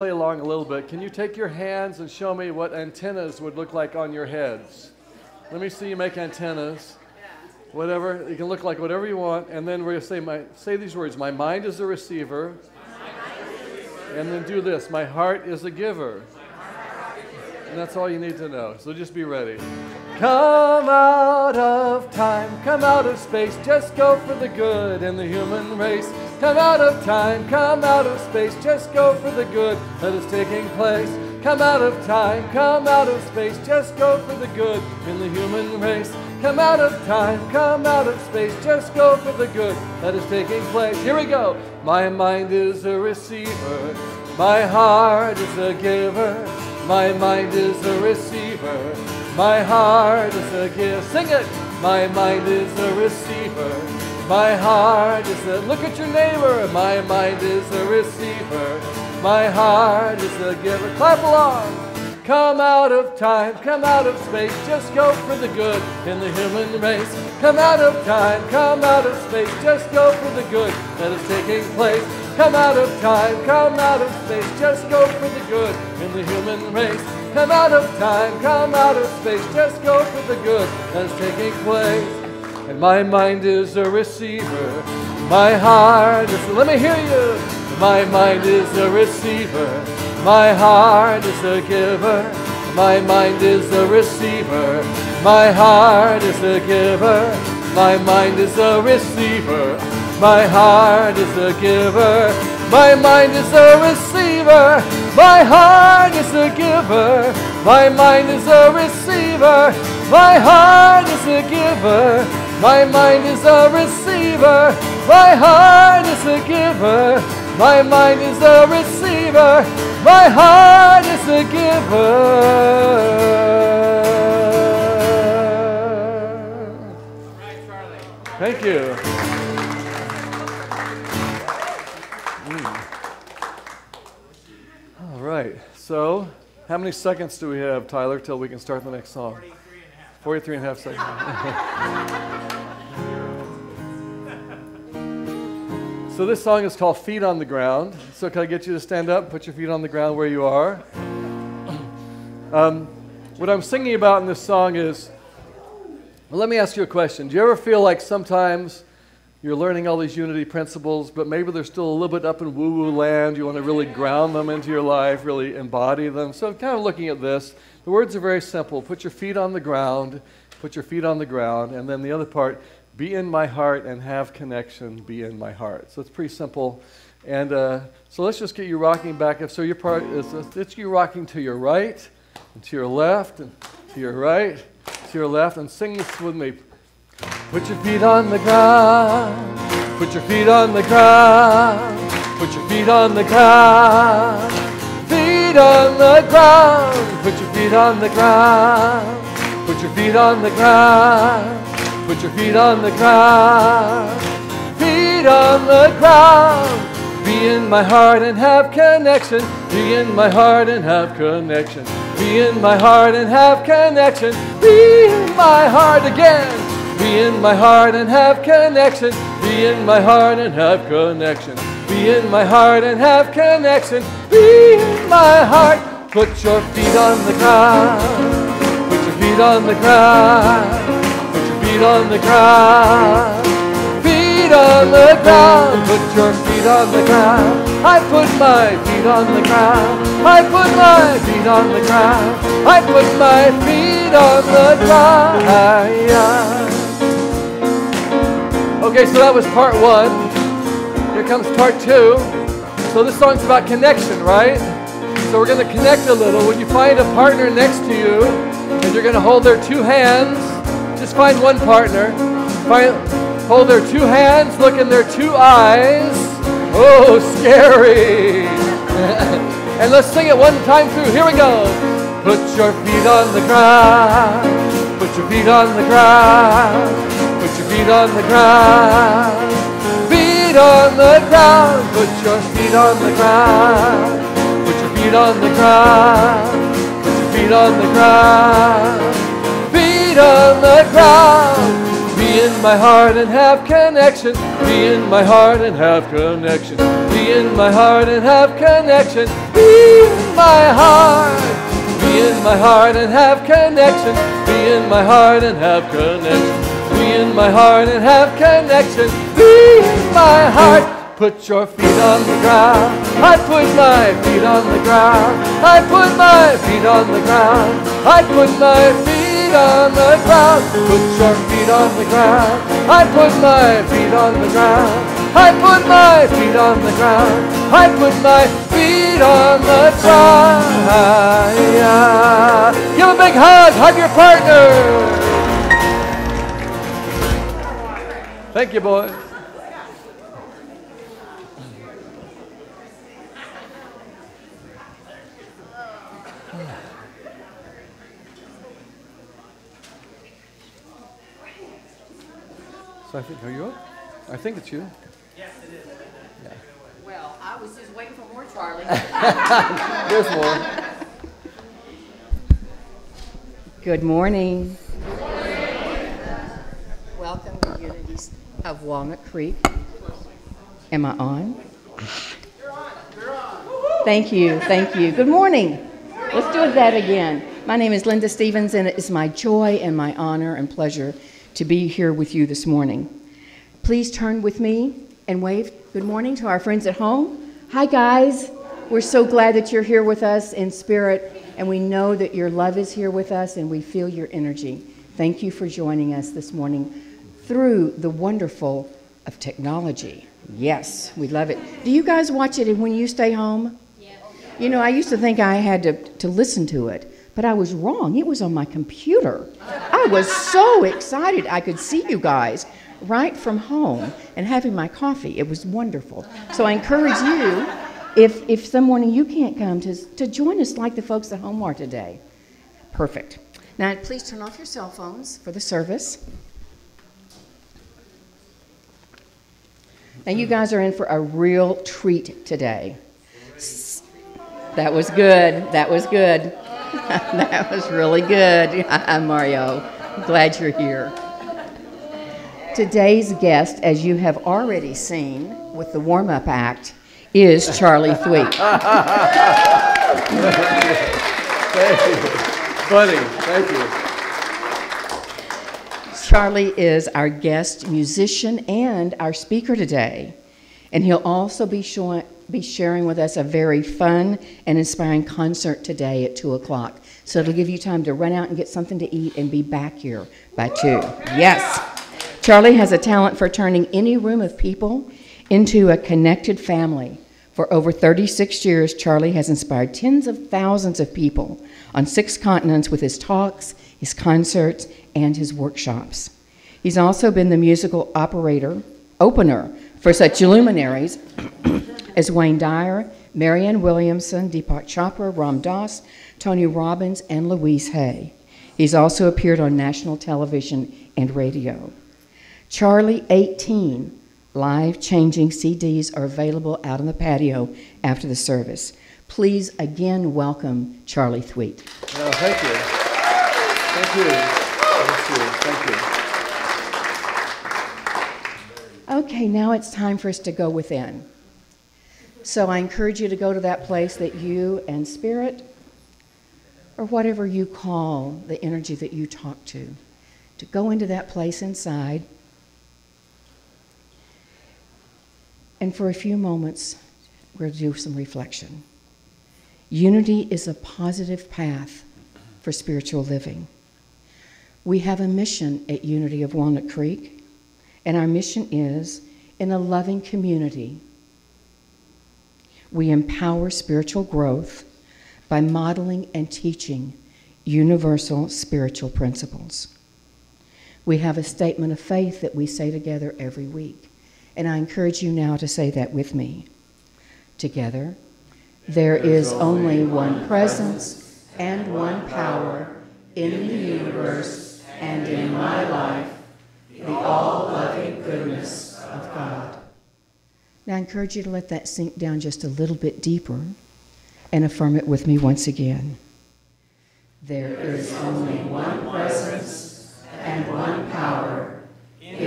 Play along a little bit. Can you take your hands and show me what antennas would look like on your heads? Let me see you make antennas. Whatever, you can look like whatever you want, and then we're going to say these words. My mind is a receiver. And then do this. My heart is a giver. And that's all you need to know. So just be ready. Come out of time, come out of space, just go for the good in the human race. Come out of time, come out of space, just go for the good that is taking place. Come out of time, come out of space, just go for the good in the human race. Come out of time, come out of space, just go for the good that is taking place. Here we go. My mind is a receiver, my heart is a giver. My mind is a receiver, my heart is a giver. Sing it! My mind is a receiver, my heart is a... Look at your neighbor. My mind is a receiver, my heart is a giver. Clap along! Come out of time, come out of space, just go for the good in the human race. Come out of time, come out of space, just go for the good that is taking place. Come out of time, come out of space, just go for the good in the human race. Come out of time, come out of space, just go for the good that is taking place. And my mind is a receiver, my heart is... Let me hear you. My mind is a receiver, my heart is a giver. My mind is a receiver, my heart is a giver. My mind is a receiver, my heart is a giver. My mind is a receiver, my heart is a giver. My mind is a receiver, my heart is a giver. My mind is a receiver, my heart is a giver. My mind is a receiver, my heart is a giver. Right, Charlie. Thank you. All right. So, how many seconds do we have, Tyler, till we can start the next song? 43 and a half seconds. So this song is called Feet on the Ground. So can I get you to stand up and put your feet on the ground where you are? What I'm singing about in this song is, well, let me ask you a question. Do you ever feel like sometimes you're learning all these unity principles, but maybe they're still a little bit up in woo-woo land? You want to really ground them into your life, really embody them. So kind of looking at this, the words are very simple. Put your feet on the ground, put your feet on the ground, and then the other part, be in my heart and have connection, be in my heart. So it's pretty simple. And so let's just get you rocking back up. So your part is, it's you rocking to your right, and to your left, and to your right, to your left, and sing this with me. Put your feet on the ground, put your feet on the ground, put your feet on the ground, feet on the ground, put your feet on the ground, put your feet on the ground. Put your feet on the ground, feet on the ground. Be in my heart and have connection. Be in my heart and have connection. Be in my heart and have connection. Be in my heart again. Be in my heart and have connection. Be in my heart and have connection. Be in my heart and have connection. Be in my heart. Put your feet on the ground. Put your feet on the ground. Feet on the ground, feet on the ground, put your feet on the ground. I put my feet on the ground, I put my feet on the ground, I put my feet on the ground. Okay, so that was part one. Here comes part two. So this song's about connection, right? So we're going to connect a little. When you find a partner next to you, and you're going to hold their two hands, just find one partner, hold their two hands, look in their two eyes. Oh, scary. And let's sing it one time through. Here we go. Put your feet on the ground. Put your feet on the ground. Put your feet on the ground. Feet on the ground. Put your feet on the ground. Put your feet on the ground. Put your feet on the ground. On the ground, be Be in my heart and have connection. Be in my heart and have connection. Be in my heart and have connection. Be in my heart. Be in my heart and have connection. Be in my heart and have connection. Be in my heart and have connection. Be in my heart. Put your feet on the ground. I put my feet on the ground. I put my feet on the ground. I put my feet on the ground. Put your feet on the ground. I put my feet on the ground. I put my feet on the ground. I put my feet on the ground. Give a big hug. Hug your partner. Thank you, boys. So I think, are you up? I think it's you. Yes, it is. Yeah. Well, I was just waiting for more, Charlie. There's more. Good morning. Good morning. Welcome to Unities of Walnut Creek. Am I on? You're on. You're on. Thank you. Thank you. Good morning. Let's do that again. My name is Linda Stevens, and it is my joy and my honor and pleasure to be here with you this morning. Please turn with me and wave good morning to our friends at home. Hi, guys. We're so glad that you're here with us in spirit, and we know that your love is here with us, and we feel your energy. Thank you for joining us this morning through the wonderful of technology. Yes, we love it. Do you guys watch it when you stay home? Yeah. You know, I used to think I had to listen to it, but I was wrong. It was on my computer. I was so excited I could see you guys right from home and having my coffee. It was wonderful. So I encourage you, if some morning you can't come, to join us like the folks at home are today. Perfect. Now, please turn off your cell phones for the service. Now, you guys are in for a real treat today. That was good. That was good. That was really good. Mario, I'm glad you're here. Today's guest, as you have already seen with the warm-up act, is Charlie Thweet. Thank you. Buddy, thank you. Charlie is our guest musician and our speaker today, and he'll also be sharing with us a very fun and inspiring concert today at 2 o'clock. So it'll give you time to run out and get something to eat and be back here by 2. Yes. Charlie has a talent for turning any room of people into a connected family. For over 36 years, Charlie has inspired tens of thousands of people on 6 continents with his talks, his concerts, and his workshops. He's also been the musical opener for such luminaries as Wayne Dyer, Marianne Williamson, Deepak Chopra, Ram Dass, Tony Robbins, and Louise Hay. He's also appeared on national television and radio. Charlie 18 life-changing CDs are available out on the patio after the service. Please again welcome Charlie Thweet. Oh, thank you. Thank you. Thank you. Okay, now it's time for us to go within. So I encourage you to go to that place that you and Spirit, or whatever you call the energy that you talk to go into that place inside. And for a few moments, we'll do some reflection. Unity is a positive path for spiritual living. We have a mission at Unity of Walnut Creek, and our mission is, in a loving community, we empower spiritual growth by modeling and teaching universal spiritual principles. We have a statement of faith that we say together every week, and I encourage you now to say that with me. Together, there is only one presence and one power in the universe and in my life, the all-loving goodness of God. Now I encourage you to let that sink down just a little bit deeper and affirm it with me once again. There is only one presence and one power in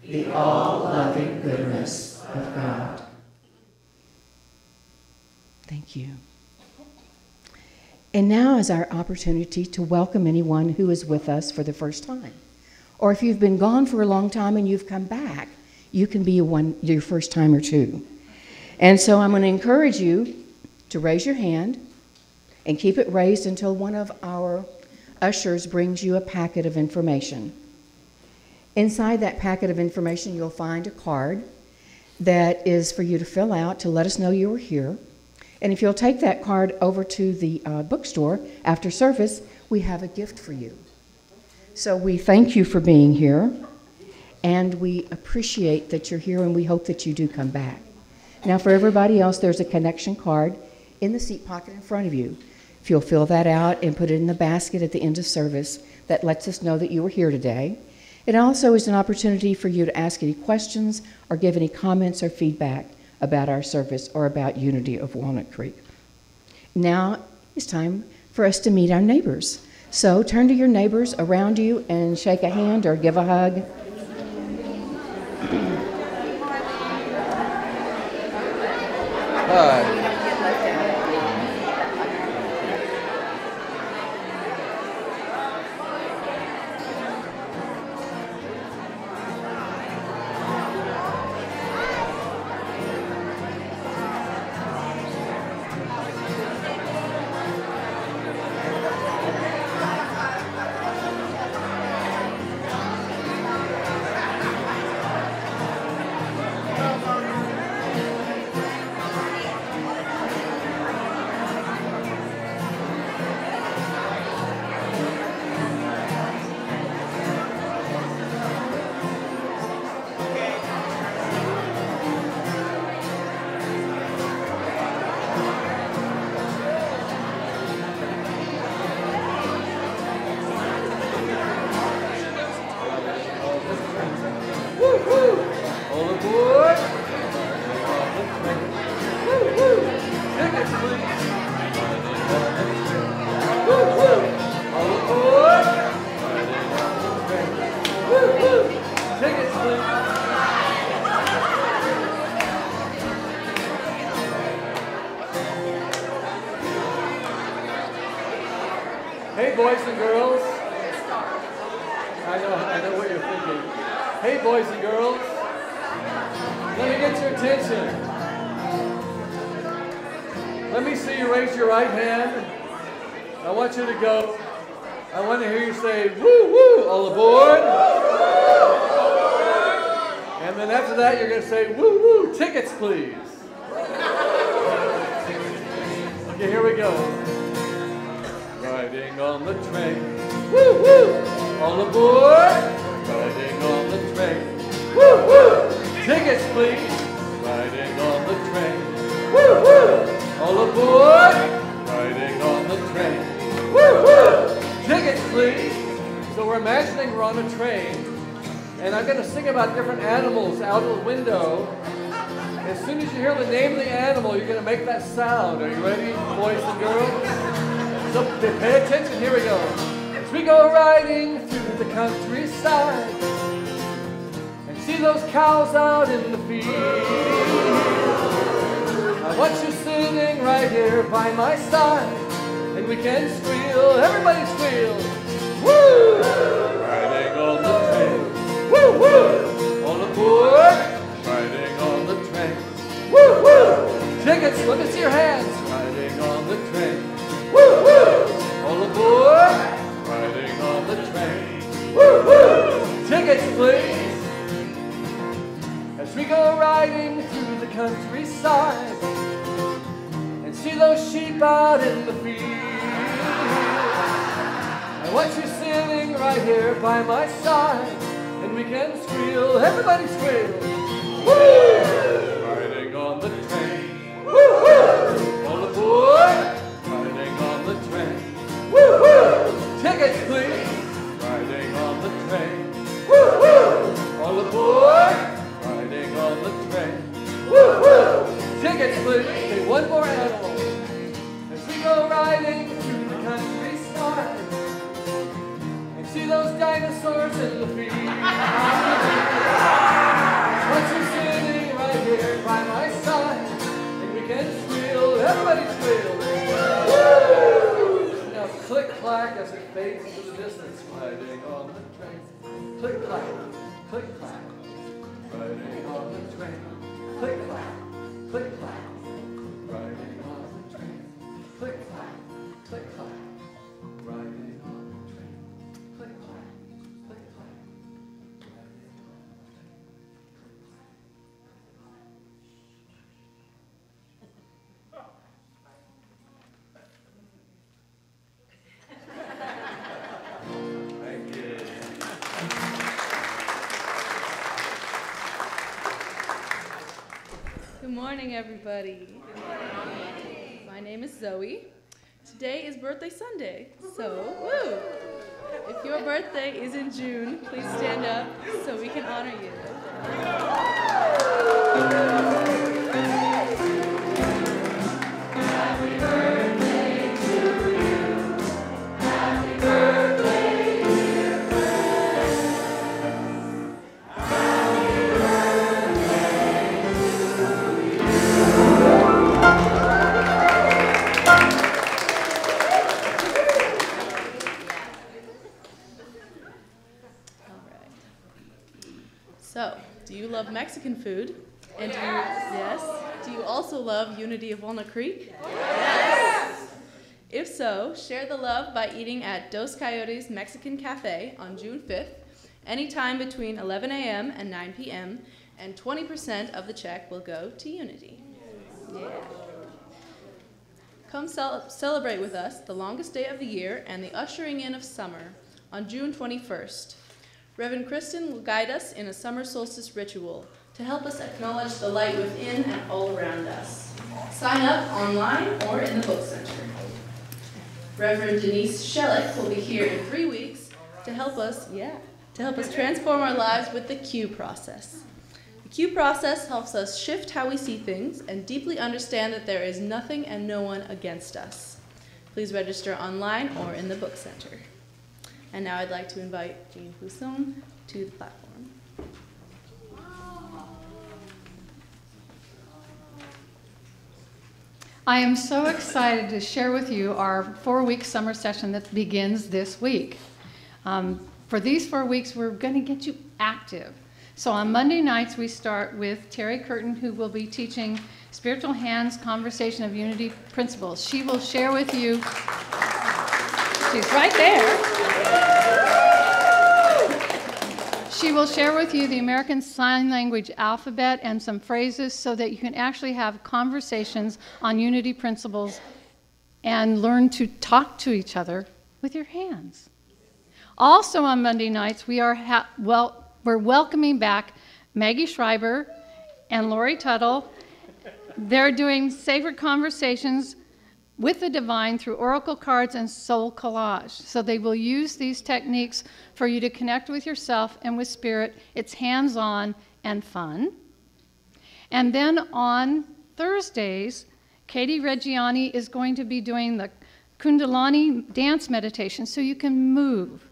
the all-loving goodness of God. Thank you. And now is our opportunity to welcome anyone who is with us for the first time. Or if you've been gone for a long time and you've come back, you can be your first time or two. And so I'm going to encourage you to raise your hand and keep it raised until one of our ushers brings you a packet of information. Inside that packet of information, you'll find a card that is for you to fill out to let us know you were here. And if you'll take that card over to the bookstore after service, we have a gift for you. So we thank you for being here, and we appreciate that you're here, and we hope that you do come back. Now, for everybody else, there's a connection card in the seat pocket in front of you. If you'll fill that out and put it in the basket at the end of service, that lets us know that you were here today. It also is an opportunity for you to ask any questions or give any comments or feedback about our service or about Unity of Walnut Creek. Now it's time for us to meet our neighbors. So turn to your neighbors around you and shake a hand or give a hug. Hi. Hey, boys and girls. I know what you're thinking. Hey, boys and girls. Let me get your attention. Let me see you raise your right hand. I want you to go. I want to hear you say, woo, woo, all aboard. And then after that, you're going to say, woo, woo, tickets, please. Okay, here we go. Riding on the train, woo woo, all aboard. Riding on the train, woo woo, tickets please. Riding on the train, woo woo, all aboard. Riding on the train, woo woo, tickets please. So we're imagining we're on a train, and I'm going to sing about different animals out of the window. As soon as you hear the name of the animal, you're going to make that sound. Are you ready, boys and girls? So pay attention, here we go. As we go riding through the countryside and see those cows out in the field, I want you sitting right here by my side, and we can squeal, everybody squeal. Woo! Riding on the train, woo woo! All aboard! Riding on the train, woo woo! Tickets, let me see your hands. Riding on the train. Woo woo! All aboard! Riding on the train. Woo woo! Tickets, please! As we go riding through the countryside and see those sheep out in the field, I want you sitting right here by my side, and we can squeal, everybody squeal! Woo! Riding on the train. Woo woo! All aboard! The train, woo woo! Tickets please. Riding on the train, woo woo! All aboard! Riding on the train, woo woo! Tickets please. Okay, one more animal. As we go riding through the countryside and see those dinosaurs in the field. Everybody squeal. Woo! Now click clack as it fades into the distance. Riding on the train. Click clack. Click clack. Riding on the train. Click clack. Click clack. Riding on the train. Click clack. Click clack. Riding on the train. Click clack. Click clack. Thank you. Good morning, everybody. Good morning. My name is Zoe. Today is birthday Sunday, so woo! If your birthday is in June, please stand up so we can honor you. Happy birthday to you. Happy birthday, dear friend. Happy birthday to you. So, do you love Mexican food? And do you also love Unity of Walnut Creek? Yes! If so, share the love by eating at Dos Coyotes Mexican Cafe on June 5th, anytime between 11 a.m. and 9 p.m., and 20% of the check will go to Unity. Yeah. Come celebrate with us the longest day of the year and the ushering in of summer on June 21st. Reverend Kristen will guide us in a summer solstice ritual to help us acknowledge the light within and all around us. Sign up online or in the book center. Reverend Denise Shellick will be here in 3 weeks to help us transform our lives with the Q process. The Q process helps us shift how we see things and deeply understand that there is nothing and no one against us. Please register online or in the book center. And now I'd like to invite Jean Pousson to the platform. I am so excited to share with you our 4-week summer session that begins this week. For these 4 weeks, we're going to get you active. So on Monday nights, we start with Terry Curtin, who will be teaching Spiritual Hands Conversation of Unity Principles. She will share with you, she's right there. She will share with you the American Sign Language alphabet and some phrases so that you can actually have conversations on unity principles and learn to talk to each other with your hands. Also on Monday nights, we're welcoming back Maggie Schreiber and Lori Tuttle. They're doing sacred conversations with the divine through oracle cards and soul collage. So they will use these techniques for you to connect with yourself and with spirit. It's hands-on and fun. And then on Thursdays, Katie Reggiani is going to be doing the Kundalini dance meditation so you can move.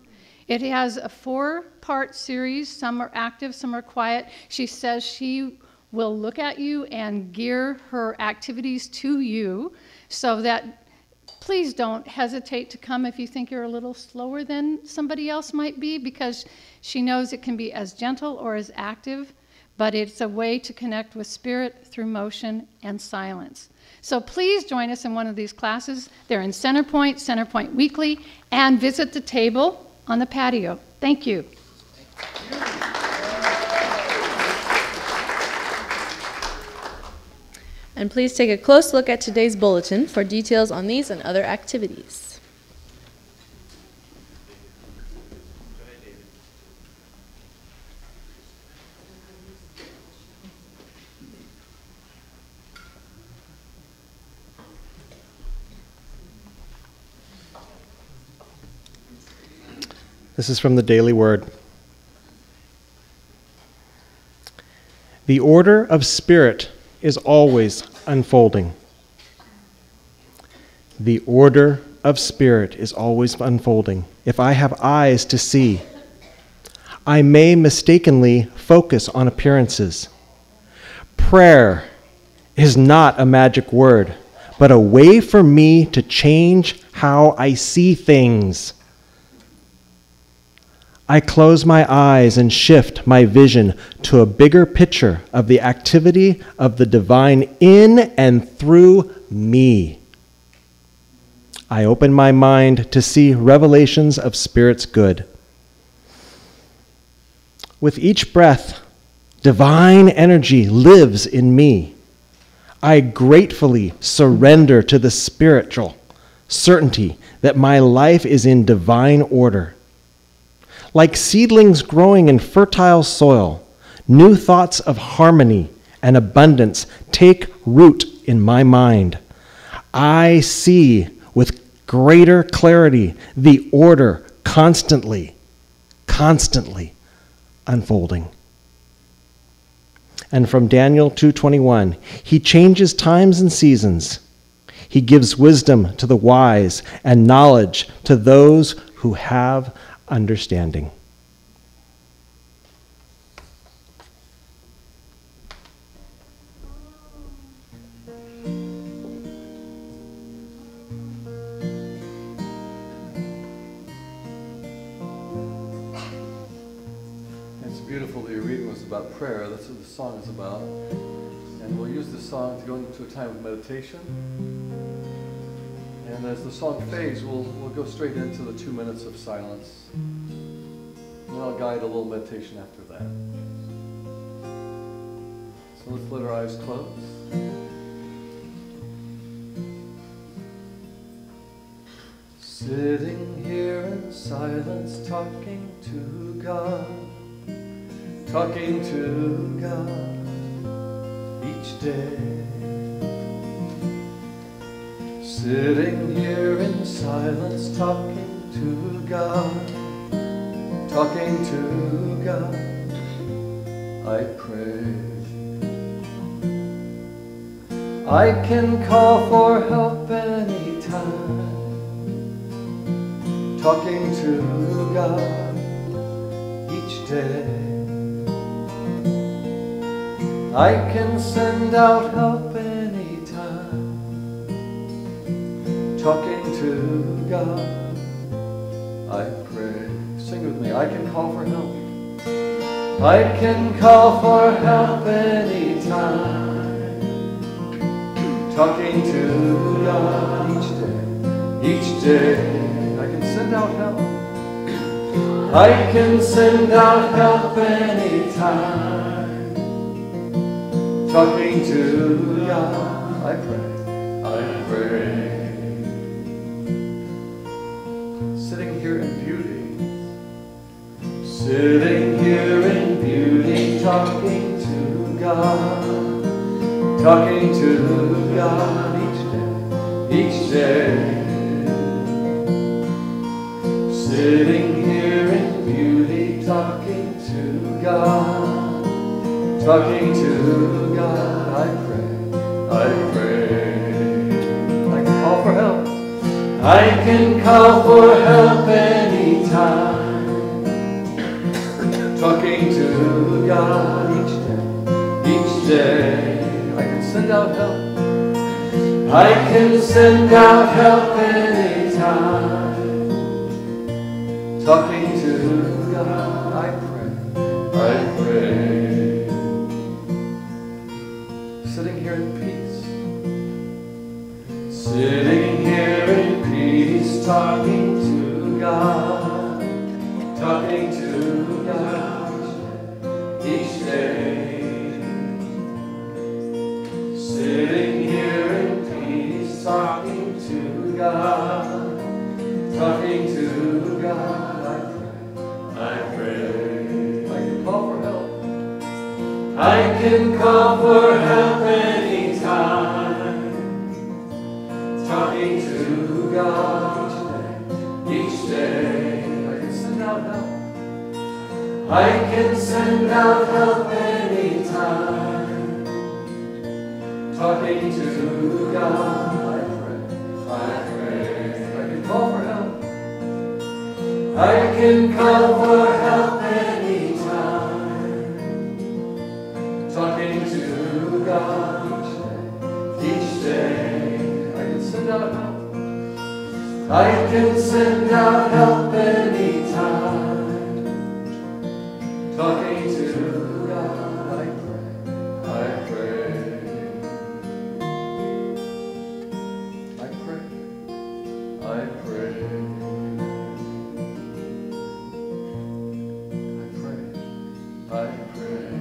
It has a 4-part series. Some are active, some are quiet. She says she will look at you and gear her activities to you, so that please don't hesitate to come if you think you're a little slower than somebody else might be, because she knows it can be as gentle or as active, but it's a way to connect with spirit through motion and silence. So please join us in one of these classes. They're in Centerpoint Weekly, and visit the table on the patio. Thank you. And please take a close look at today's bulletin for details on these and other activities. This is from the Daily Word. The order of spirit is always unfolding. The order of spirit is always unfolding. If I have eyes to see, I may mistakenly focus on appearances. Prayer is not a magic word, but a way for me to change how I see things. I close my eyes and shift my vision to a bigger picture of the activity of the divine in and through me. I open my mind to see revelations of Spirit's good. With each breath, divine energy lives in me. I gratefully surrender to the spiritual certainty that my life is in divine order. Like seedlings growing in fertile soil, new thoughts of harmony and abundance take root in my mind. I see with greater clarity the order constantly unfolding. And from Daniel 2:21, he changes times and seasons. He gives wisdom to the wise and knowledge to those who have understanding. It's beautiful that your reading was about prayer. That's what the song is about. And we'll use this song to go into a time of meditation. And as the song fades, we'll go straight into the 2 minutes of silence. And I'll guide a little meditation after that. So let's let our eyes close. Sitting here in silence, talking to God each day. Sitting here in silence, talking to God, I pray. I can call for help anytime, talking to God each day. I can send out help anytime, talking to God, I pray. Sing with me. I can call for help. I can call for help anytime, talking to God each day. I can send out help. I can send out help anytime, talking to God, I pray. Sitting here in beauty, talking to God each day. Sitting here in beauty, talking to God, I pray. I can call for help. I can call for help anytime, talking to God each day. I can send out help. I can send out help anytime, talking to God, I pray. Sitting here in peace, talking to God each day. Sitting here in peace, talking to God, I pray. I can call for help. I can call for help anytime, talking to God each day. I can send out help. I can send out help anytime, talking to God, I pray. I can call for help. I can call for help anytime, talking to God each day. I send out help. I can send out help anytime. Talking to God, I pray. I pray. I pray. I pray. I pray.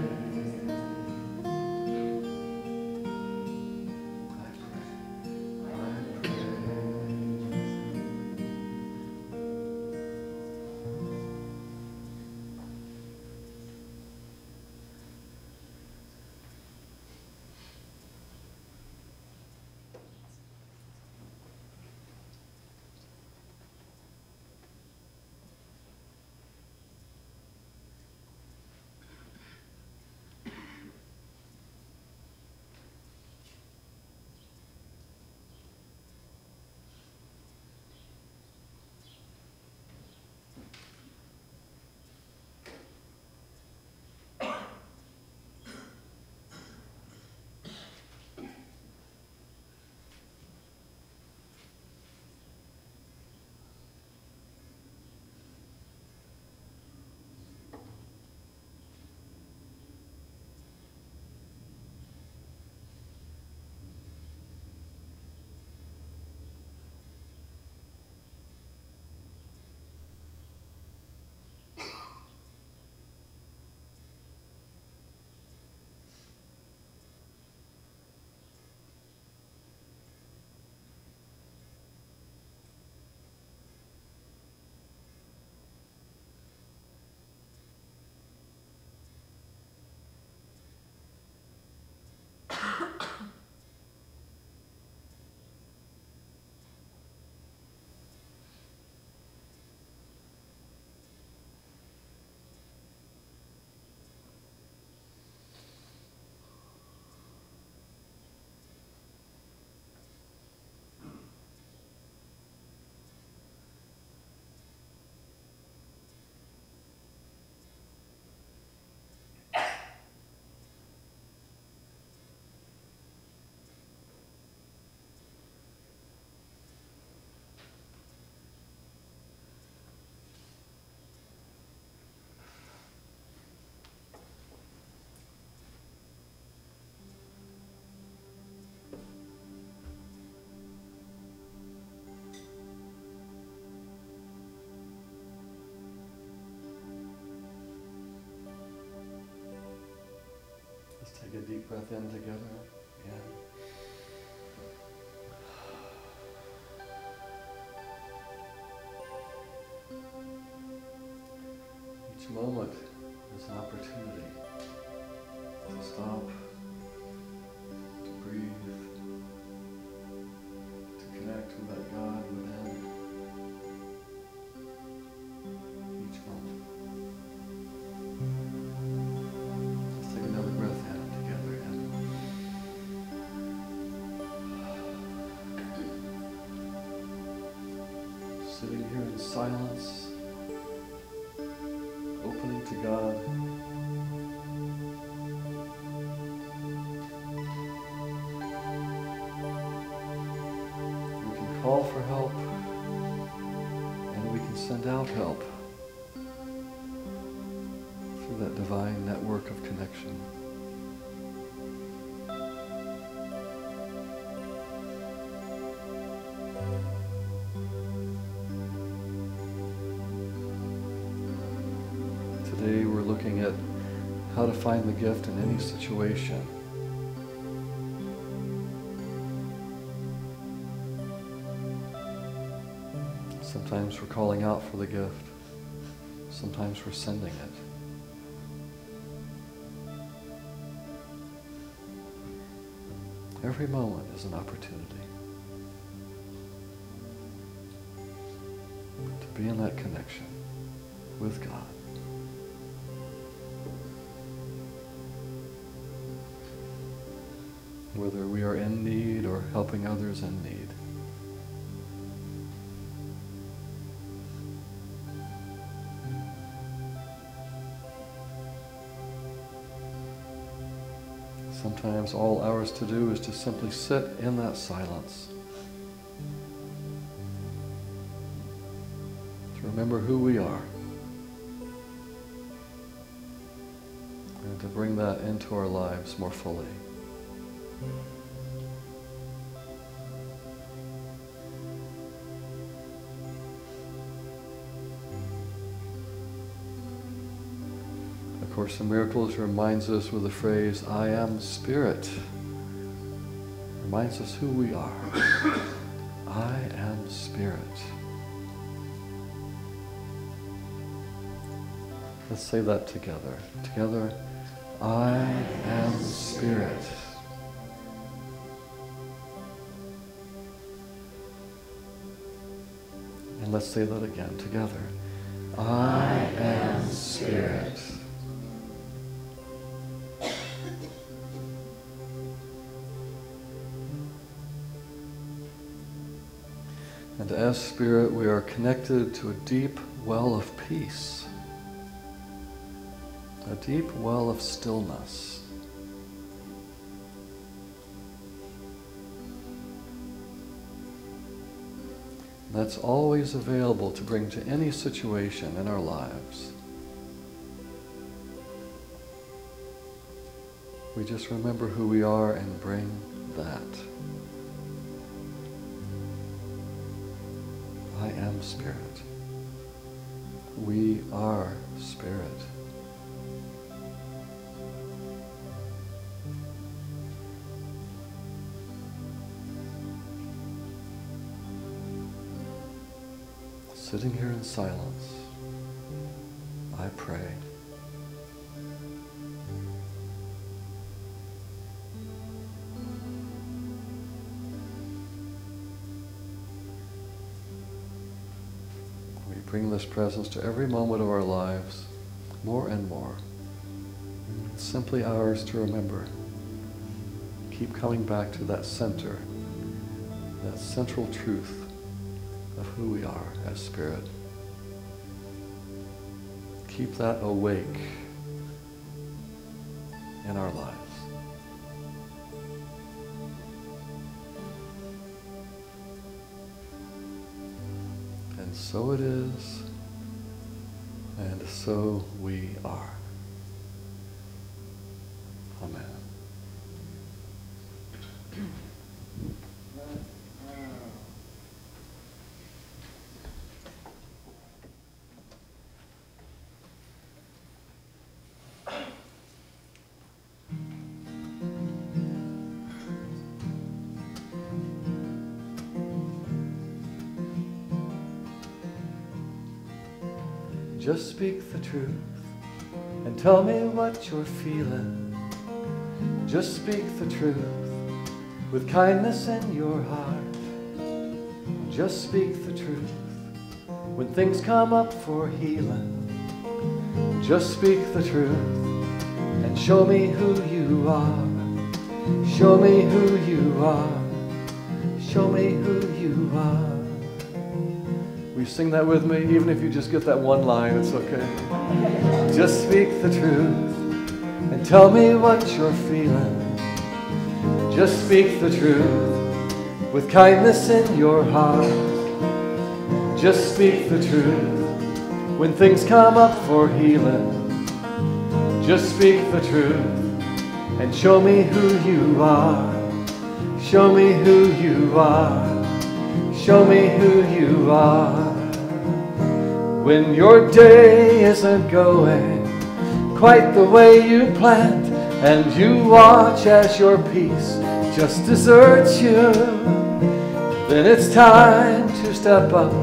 Let's take a deep breath in together. Yeah. Each moment is an opportunity to stop, to breathe, to connect with that God within. Each moment. Let's take another breath in together. Sitting here in silence, opening to God. We can call for help, and we can send out help through that divine network of connection. Today we're looking at how to find the gift in any situation. Sometimes we're calling out for the gift. Sometimes we're sending it. Every moment is an opportunity to be in that connection with God. Whether we are in need or helping others in need. Sometimes all ours to do is to simply sit in that silence to remember who we are, and to bring that into our lives more fully. Of Course in Miracles reminds us with the phrase, I am Spirit. Reminds us who we are. I am Spirit. Let's say that together. Together, I am Spirit. And let's say that again together. I am Spirit. And as Spirit, we are connected to a deep well of peace, a deep well of stillness. That's always available to bring to any situation in our lives. We just remember who we are and bring that. I am Spirit. We are Spirit. Sitting here in silence, I pray. We bring this presence to every moment of our lives, more and more. It's simply ours to remember. Keep coming back to that center, that central truth of who we are as Spirit. Keep that awake in our lives. And so it is, and so we are. Amen. Just speak the truth and tell me what you're feeling. Just speak the truth with kindness in your heart. Just speak the truth when things come up for healing. Just speak the truth and show me who you are. Show me who you are. Show me who you are. Will you sing that with me? Even if you just get that one line, it's okay. Just speak the truth and tell me what you're feeling. Just speak the truth with kindness in your heart. Just speak the truth when things come up for healing. Just speak the truth and show me who you are. Show me who you are. Show me who you are. When your day isn't going quite the way you planned, and you watch as your peace just deserts you, then it's time to step up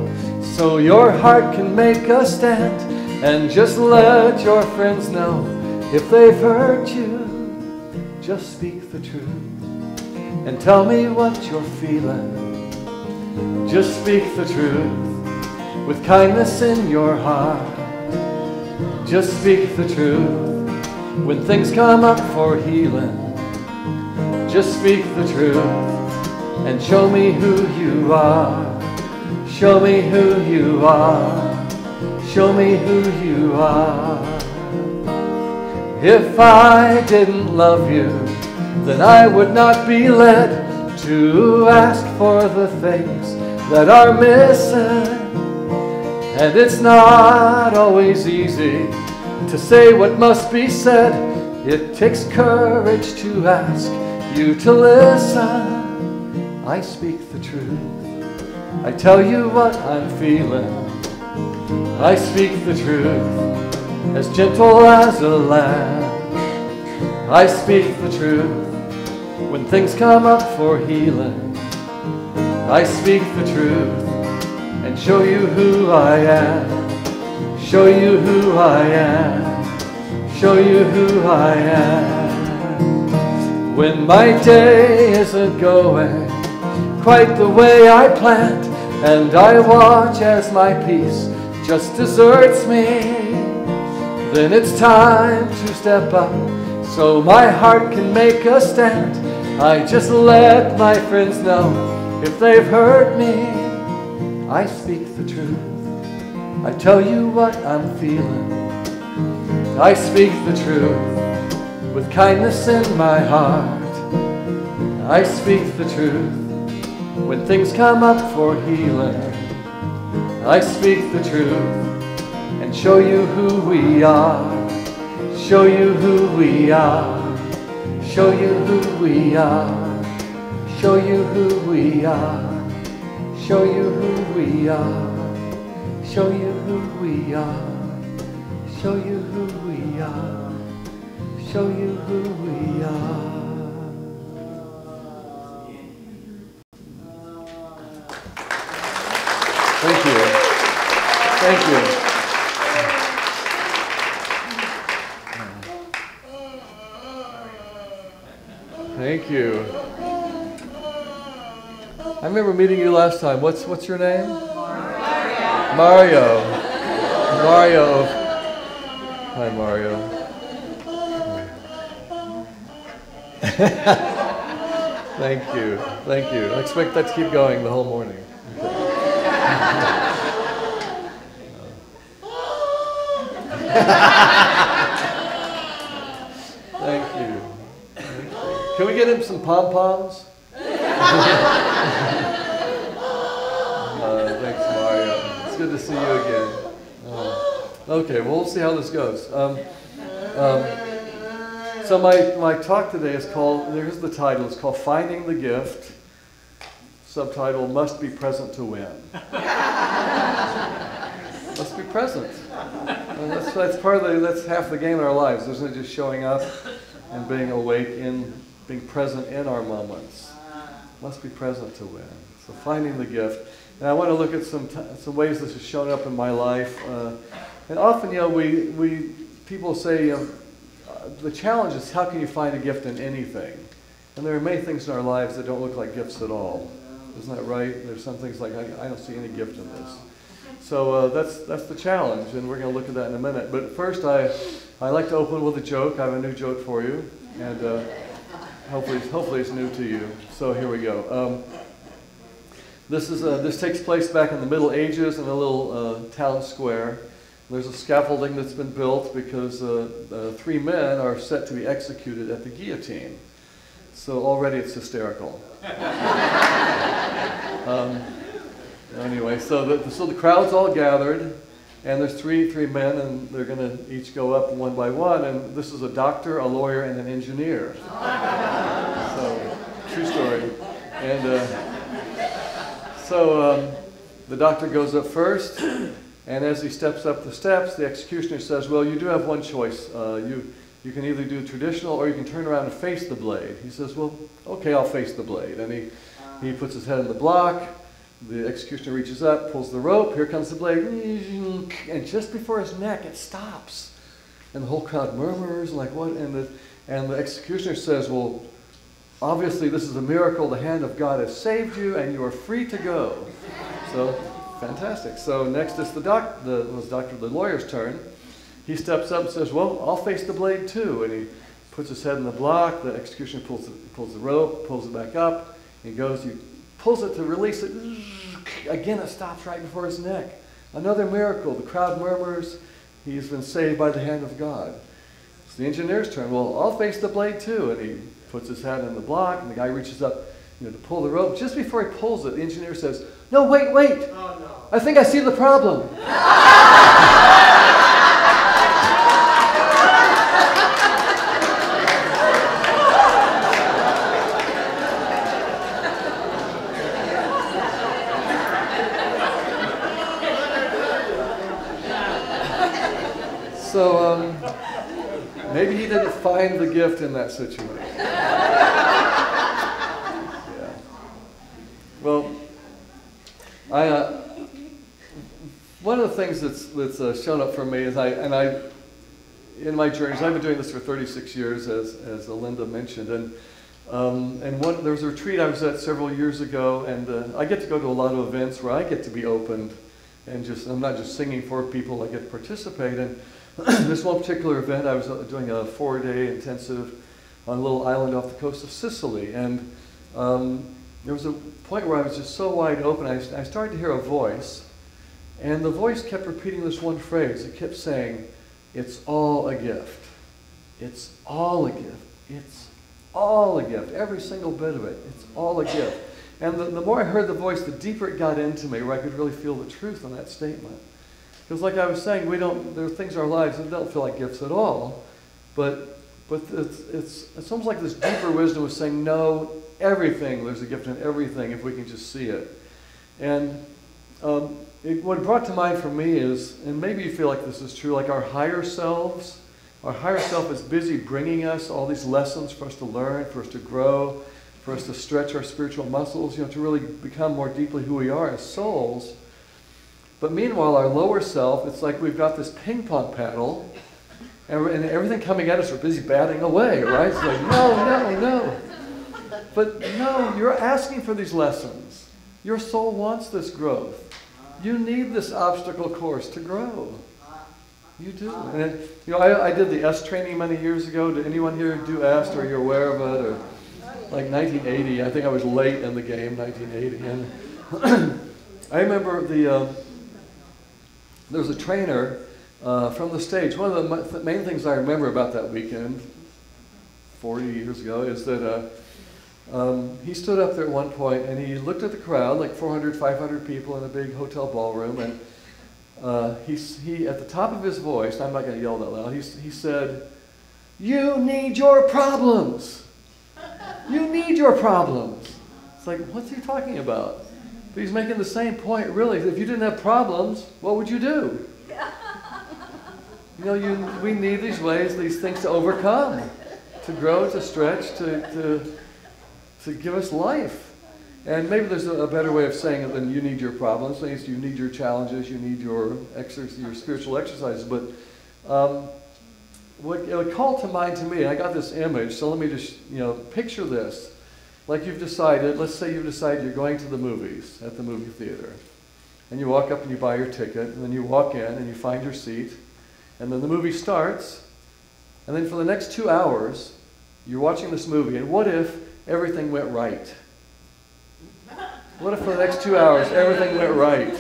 so your heart can make a stand, and just let your friends know if they've hurt you. Just speak the truth and tell me what you're feeling. Just speak the truth with kindness in your heart. Just speak the truth when things come up for healing. Just speak the truth and show me who you are. Show me who you are. Show me who you are. If I didn't love you, then I would not be led to ask for the things that are missing. And it's not always easy to say what must be said. It takes courage to ask you to listen. I speak the truth. I tell you what I'm feeling. I speak the truth, as gentle as a lamb. I speak the truth when things come up for healing. I speak the truth and show you who I am. Show you who I am. Show you who I am. When my day isn't going quite the way I planned, and I watch as my peace just deserts me, then it's time to step up so my heart can make a stand. I just let my friends know if they've hurt me. I speak the truth. I tell you what I'm feeling. I speak the truth with kindness in my heart. I speak the truth when things come up for healing. I speak the truth and show you who we are. Show you who we are. Show you who we are. Show you who we are. Show you who we are. Show you who we are. Show you who we are. Show you who we are. Thank you. Thank you. Thank you. I remember meeting you last time. What's your name? Mario. Mario. Hi, Mario. Thank you. Thank you. I expect that to keep going the whole morning. Thank you. Can we get him some pom-poms? Thanks, Mario. It's good to see you again. Okay, well, we'll see how this goes. So my talk today is called, here's the title, it's called Finding the Gift. Subtitle, Must Be Present to Win. Must be present. And that's part of that's half the game in our lives, isn't it? Just showing up and being awake in, being present in our moments. Must be present to win. So finding the gift. And I want to look at some ways this has shown up in my life. And often, people say, the challenge is how can you find a gift in anything? And there are many things in our lives that don't look like gifts at all. Isn't that right? There's some things like, I don't see any gift in this. So that's the challenge, and we're going to look at that in a minute. But first, I like to open with a joke. I have a new joke for you, and hopefully it's new to you. So here we go. This takes place back in the Middle Ages in a little town square. There's a scaffolding that's been built because 3 men are set to be executed at the guillotine. So already it's hysterical. Anyway, so the crowd's all gathered, and there's three men, and they're going to each go up one by one. And this is a doctor, a lawyer, and an engineer. So, true story. And the doctor goes up first, and as he steps up the steps, the executioner says, "Well, you do have one choice. You can either do traditional, or you can turn around and face the blade." He says, "Well, okay, I'll face the blade." And he puts his head in the block. The executioner reaches up, pulls the rope. Here comes the blade, and just before his neck, it stops. And the whole crowd murmurs, like what? And the executioner says, "Well, obviously this is a miracle. The hand of God has saved you, and you are free to go." So, fantastic. So next is the lawyer's turn. He steps up and says, "Well, I'll face the blade too." And he puts his head in the block. The executioner pulls the rope, pulls it back up. He pulls it to release it. Again, it stops right before his neck. Another miracle. The crowd murmurs. He's been saved by the hand of God. It's the engineer's turn. "Well, I'll face the blade too." And he puts his head in the block, and the guy reaches up. to pull the rope. Just before he pulls it, the engineer says, "No, wait, wait. Oh, no. I think I see the problem." So maybe he didn't find the gift in that situation. Yeah. Well, one of the things that's shown up for me is in my journeys, I've been doing this for 36 years, as Linda mentioned, and there was a retreat I was at several years ago, and I get to go to a lot of events where I get to be opened, and I'm not just singing for people, I get to participate in. This one particular event, I was doing a 4-day intensive on a little island off the coast of Sicily, and there was a point where I was just so wide open, I started to hear a voice, and the voice kept repeating this one phrase. It kept saying, "It's all a gift. It's all a gift. It's all a gift. Every single bit of it. It's all a gift." And the more I heard the voice, the deeper it got into me, where I could really feel the truth in that statement. Because like I was saying, there are things in our lives that don't feel like gifts at all, but it's almost like this deeper wisdom of saying, no, everything, there's a gift in everything if we can just see it. And what it brought to mind for me is, and maybe you feel like this is true, like our higher self is busy bringing us all these lessons for us to learn, for us to grow, for us to stretch our spiritual muscles, to really become more deeply who we are as souls. But meanwhile, our lower self, it's like we've got this ping pong paddle, and everything coming at us, we're busy batting away, right? It's like, no. But no, you're asking for these lessons. Your soul wants this growth. You need this obstacle course to grow. You do. And I did the S training many years ago. Did anyone here do EST, or you're aware of it? Or like 1980, I think I was late in the game, 1980. And I remember there was a trainer from the stage. One of the main things I remember about that weekend, 40 years ago, is that he stood up there at one point and he looked at the crowd, like 400, 500 people in a big hotel ballroom, and he at the top of his voice, I'm not going to yell that loud, he said, "You need your problems. You need your problems." It's like, what's he talking about? But he's making the same point, really. If you didn't have problems, what would you do? We need these ways, these things to overcome, to grow, to stretch, to give us life. And maybe there's a better way of saying it than you need your problems. It means you need your challenges, you need your spiritual exercises. But what called to mind to me, I got this image, so let me just picture this. Like let's say you've decided you're going to the movies at the movie theater. And you walk up and you buy your ticket, and then you walk in and you find your seat, and then the movie starts, and then for the next 2 hours, you're watching this movie, and what if everything went right? What if for the next 2 hours everything went right?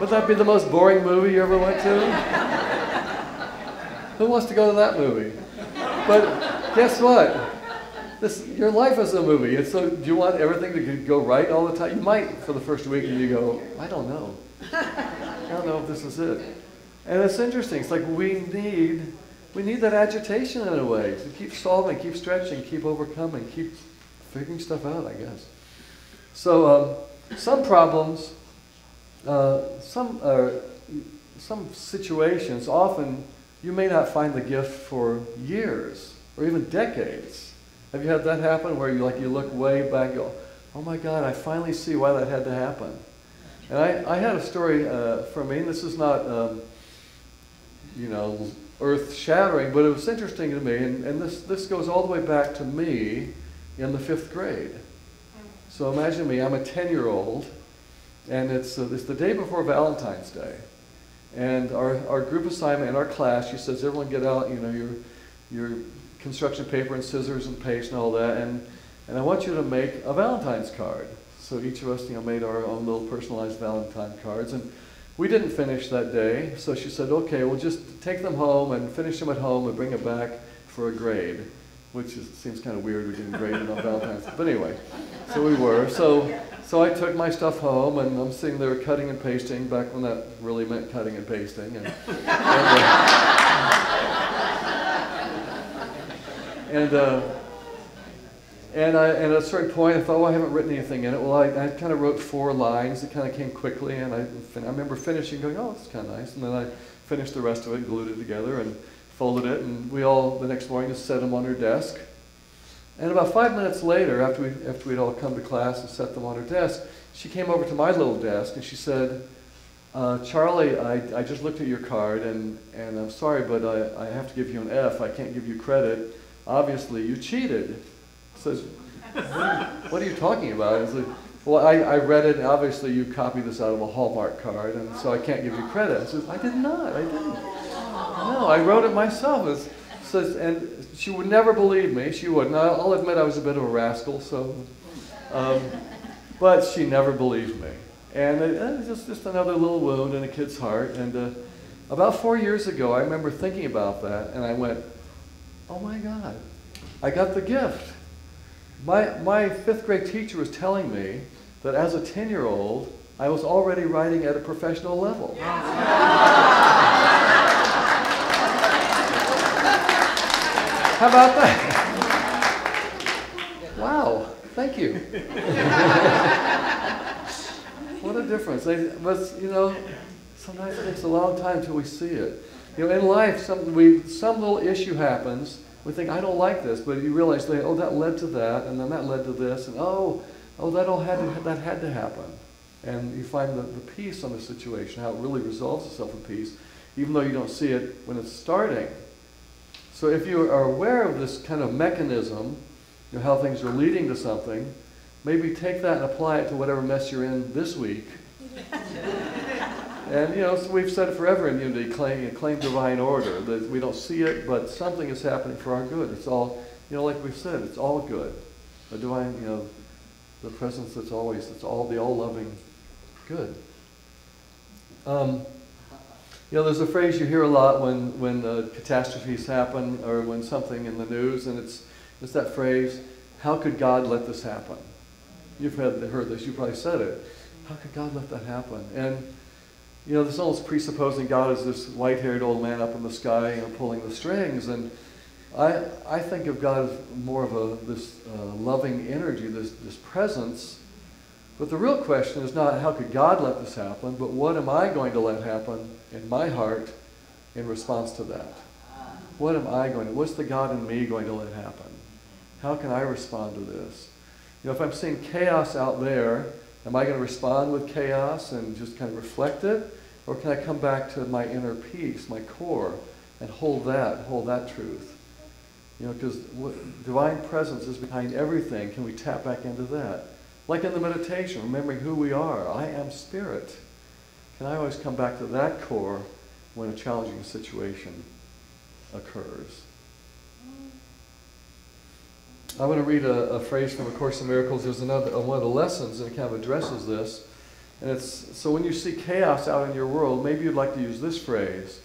Would that be the most boring movie you ever went to? Who wants to go to that movie? But guess what? Your life is a movie. And so do you want everything to go right all the time? You might for the first week, and you go, I don't know. I don't know if this is it. And it's interesting. It's like we need that agitation in a way to keep solving, keep stretching, keep overcoming, keep figuring stuff out, I guess. So some problems, some situations, often you may not find the gift for years or even decades. Have you had that happen where you look way back and go, oh my God, I finally see why that had to happen? And I had a story for me, and this is not, earth-shattering, but it was interesting to me, and this goes all the way back to me in the 5th grade. So imagine me, I'm a 10-year-old, and it's the day before Valentine's Day. And our group assignment in our class, she says, everyone get out, your construction paper and scissors and paste and all that, and I want you to make a Valentine's card. So each of us, made our own little personalized Valentine cards, and we didn't finish that day, so she said, okay, we'll just take them home and finish them at home and bring it back for a grade. seems kind of weird. We're getting graded on Valentine's Day. But anyway, so we were. So I took my stuff home, and I'm sitting there cutting and pasting, back when that really meant cutting and pasting. And at a certain point, I thought, well, I haven't written anything in it. Well, I kind of wrote 4 lines. It kind of came quickly, and I remember finishing, going, oh, it's kind of nice. And then I finished the rest of it, glued it together, and folded it. And we all, the next morning, just set them on her desk. And about 5 minutes later, after we'd all come to class and set them on her desk, she came over to my little desk, and she said, Charlie, I just looked at your card, and I'm sorry, but I have to give you an F. I can't give you credit. Obviously, you cheated. Says, what are you talking about? I was like, well, I read it, and obviously you copied this out of a Hallmark card, and so I can't give you credit. I says, I did not. I didn't. No, I wrote it myself. And she would never believe me. She wouldn't. I'll admit I was a bit of a rascal, but she never believed me. And it was just another little wound in a kid's heart. And about 4 years ago, I remember thinking about that, and I went, oh my God, I got the gift. My 5th grade teacher was telling me that as a 10-year-old, I was already writing at a professional level. How about that? Wow, thank you. What a difference. But, sometimes it takes a long time till we see it. In life, some little issue happens. We think, I don't like this, but you realize, that led to that, and then that led to this, and that had to happen. And you find the peace on the situation, how it really resolves itself in peace, even though you don't see it when it's starting. So if you are aware of this kind of mechanism, how things are leading to something, maybe take that and apply it to whatever mess you're in this week. And, so we've said it forever in Unity, claim divine order, that we don't see it, but something is happening for our good. It's all, like we've said, it's all good. The divine, the presence that's always, it's all the all-loving good. There's a phrase you hear a lot when catastrophes happen, or when something in the news, and it's that phrase, how could God let this happen? You've heard this, you probably said it. How could God let that happen? And this almost presupposing God is this white-haired old man up in the sky, pulling the strings. And I think of God as more of this loving energy, this presence. But the real question is not how could God let this happen, but what am I going to let happen in my heart in response to that? What's the God in me going to let happen? How can I respond to this? If I'm seeing chaos out there, am I going to respond with chaos and just kind of reflect it? Or can I come back to my inner peace, my core, and hold that truth? Because divine presence is behind everything. Can we tap back into that? Like in the meditation, remembering who we are. I am spirit. Can I always come back to that core when a challenging situation occurs? I want to read a phrase from A Course in Miracles. There's one of the lessons, and it kind of addresses this. And it's, so when you see chaos out in your world, maybe you'd like to use this phrase,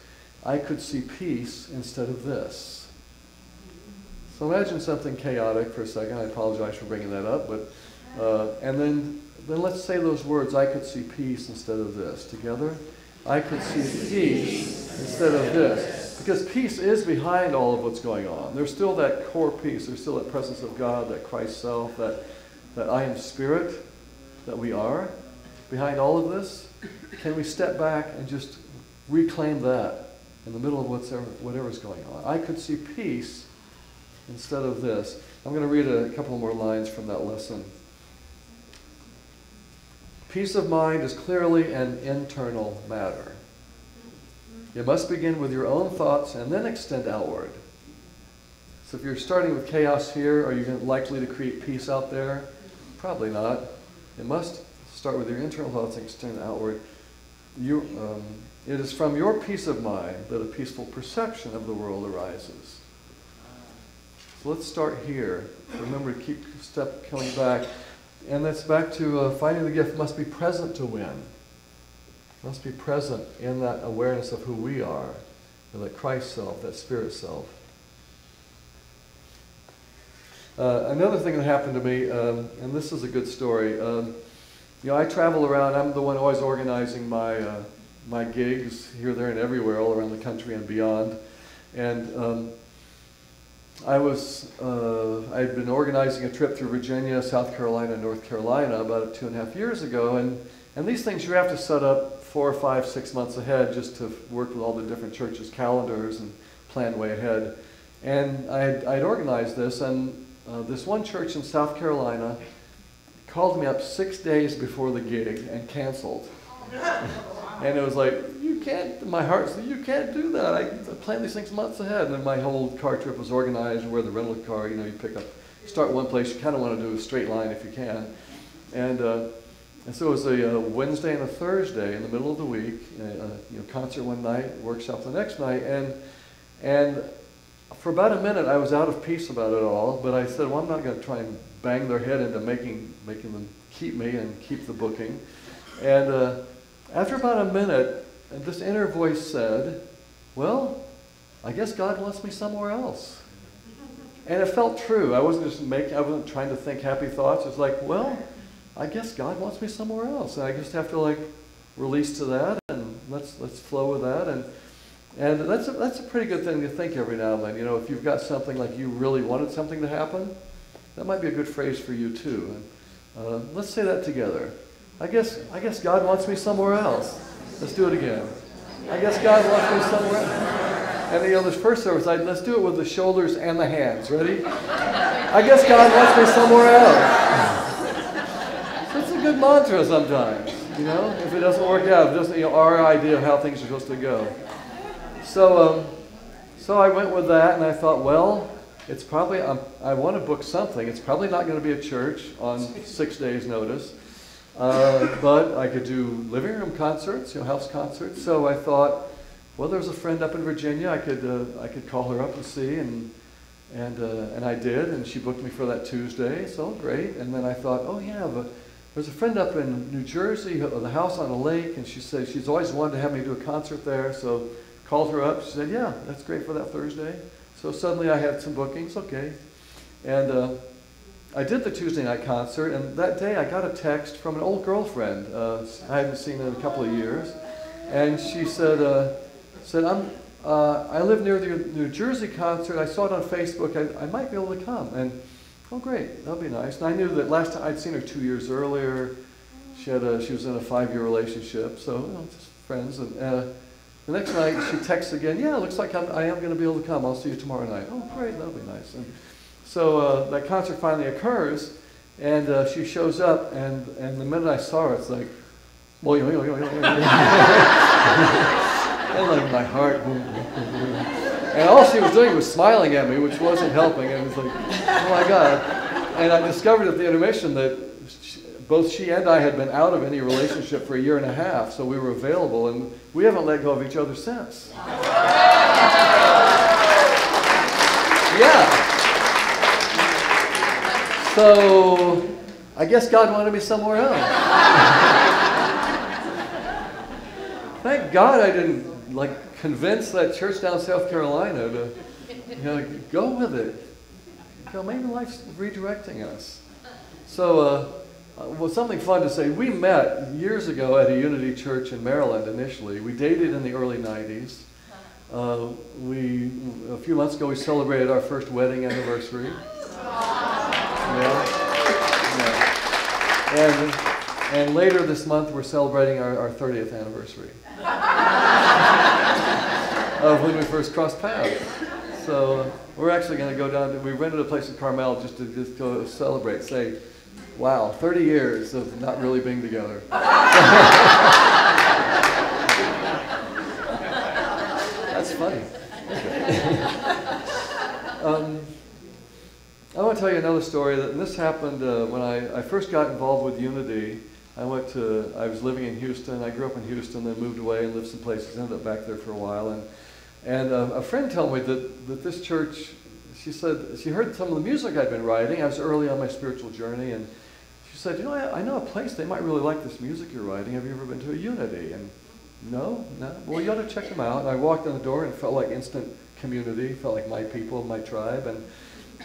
I could see peace instead of this. So imagine something chaotic for a second. I apologize for bringing that up. But and then let's say those words, I could see peace instead of this. Together? I could see peace instead of this. Because peace is behind all of what's going on. There's still that core peace. There's still that presence of God, that Christ self, that I am spirit, that we are. Behind all of this, can we step back and just reclaim that in the middle of whatever's going on? I could see peace instead of this. I'm going to read a couple more lines from that lesson. Peace of mind is clearly an internal matter. You must begin with your own thoughts and then extend outward. So if you're starting with chaos here, are you likely to create peace out there? Probably not. It must start with your internal thoughts and extend outward. It is from your peace of mind that a peaceful perception of the world arises. So let's start here. Remember to keep coming back. And that's back to finding the gift must be present to win. Must be present in that awareness of who we are, that Christ self, that spirit self. Another thing that happened to me, and this is a good story. I travel around. I'm the one always organizing my gigs here, there, and everywhere, all around the country and beyond. And I'd been organizing a trip through Virginia, South Carolina, and North Carolina about 2.5 years ago. And these things you have to set up 4, 5, 6 months ahead just to work with all the different churches' calendars and plan way ahead. And I'd organized this, and this one church in South Carolina called me up 6 days before the gig and canceled. And it was like, my heart said, you can't do that. I planned these things months ahead. And then my whole car trip was organized where the rental car, you pick up, start one place, you kind of want to do a straight line if you can. And so it was a Wednesday and a Thursday in the middle of the week, concert one night, workshop the next night. And for about a minute, I was out of peace about it all, but I said, well, I'm not going to try and bang their head into making them keep me and keep the booking. And after about a minute, this inner voice said, well, I guess God wants me somewhere else. And it felt true. I wasn't trying to think happy thoughts. It was like, well, I guess God wants me somewhere else. And I just have to release to that, and let's flow with that. And that's a pretty good thing to think every now and then. If you've got something like you really wanted something to happen, that might be a good phrase for you too. And let's say that together. I guess God wants me somewhere else. Let's do it again. I guess God wants me somewhere else. And this first service, let's do it with the shoulders and the hands. Ready? I guess God wants me somewhere else. So it's a good mantra sometimes. If it doesn't work out, if it doesn't, our idea of how things are supposed to go. So I went with that, and I thought, well, it's probably, I want to book something. It's probably not going to be a church on 6 days' notice. But I could do living room concerts, house concerts. So I thought, well, there's a friend up in Virginia. I could call her up and see, and I did, and she booked me for that Tuesday. So great. And then I thought, oh yeah, but there's a friend up in New Jersey, the house on a lake, and she said she's always wanted to have me do a concert there. So called her up. She said, yeah, that's great for that Thursday. So suddenly I had some bookings. Okay, and I did the Tuesday night concert, and that day I got a text from an old girlfriend I hadn't seen in a couple of years, and she said, I live near the New Jersey concert. I saw it on Facebook. I might be able to come. And oh, great, that'll be nice. And I knew that last time I'd seen her 2 years earlier. She was in a 5-year relationship, so just friends. And the next night she texts again. Yeah, it looks like I am going to be able to come. I'll see you tomorrow night. Oh, great, that'll be nice. And so that concert finally occurs, and she shows up, and the minute I saw her, it's like, boy, and like my heart, boom, boom, boom, boom. And all she was doing was smiling at me, which wasn't helping, and it was like, oh my God. And I discovered at the intermission that both she and I had been out of any relationship for 1.5 years, so we were available, and we haven't let go of each other since. Yeah. So, I guess God wanted me somewhere else. Thank God I didn't convince that church down in South Carolina to go with it. Maybe life's redirecting us. So, something fun to say. We met years ago at a Unity Church in Maryland initially. We dated in the early 90s. A few months ago we celebrated our first wedding anniversary. And later this month we're celebrating our 30th anniversary of when we first crossed paths. So we're actually going to go down we rented a place in Carmel just to go celebrate, say, wow, 30 years of not really being together. That's funny. I want to tell you another story. And this happened when I first got involved with Unity. I was living in Houston. I grew up in Houston, then moved away and lived some places. Ended up back there for a while. And a friend told me that this church, she said, she heard some of the music I'd been writing. I was early on my spiritual journey, and she said, I know a place, they might really like this music you're writing. Have you ever been to a Unity? And no. Well, you ought to check them out. And I walked in the door and felt like instant community, felt like my people, my tribe.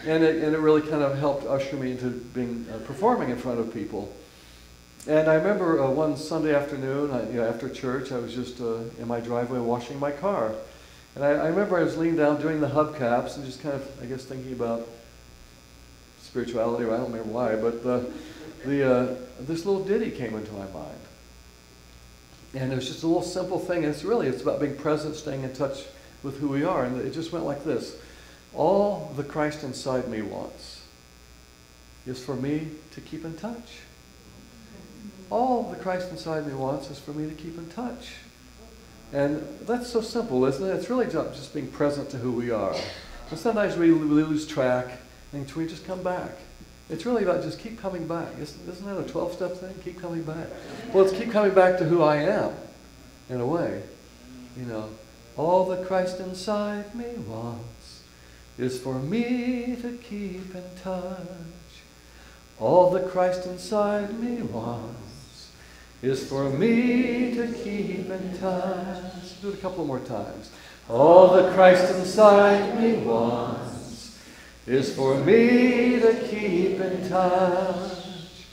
And it really kind of helped usher me into being performing in front of people. And I remember one Sunday afternoon, after church, I was just in my driveway washing my car. And I remember I was leaning down doing the hubcaps and just kind of, I guess, thinking about spirituality, or I don't remember why, but this little ditty came into my mind. And it was just a little simple thing. And it's about being present, staying in touch with who we are. And it just went like this. All the Christ inside me wants is for me to keep in touch. All the Christ inside me wants is for me to keep in touch. And that's so simple, isn't it? It's really just being present to who we are. And sometimes we lose track, and we just come back. It's really about just keep coming back. Isn't that a 12-step thing? Keep coming back. Well, it's keep coming back to who I am, in a way. All the Christ inside me wants is for me to keep in touch. All the Christ inside me wants is for me to keep in touch. Let's do it a couple more times. All the Christ inside me wants is for me to keep in touch.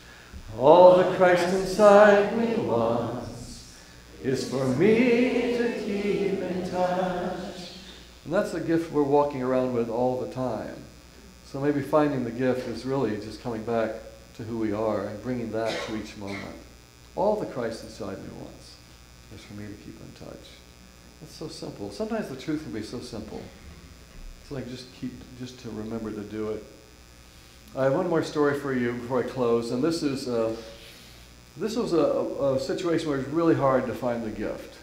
All the Christ inside me wants is for me to keep in touch. And that's a gift we're walking around with all the time. So maybe finding the gift is really just coming back to who we are and bringing that to each moment. All the Christ inside me wants is for me to keep in touch. It's so simple. Sometimes the truth can be so simple. It's like just to remember to do it. I have one more story for you before I close, and this was a situation where it was really hard to find the gift.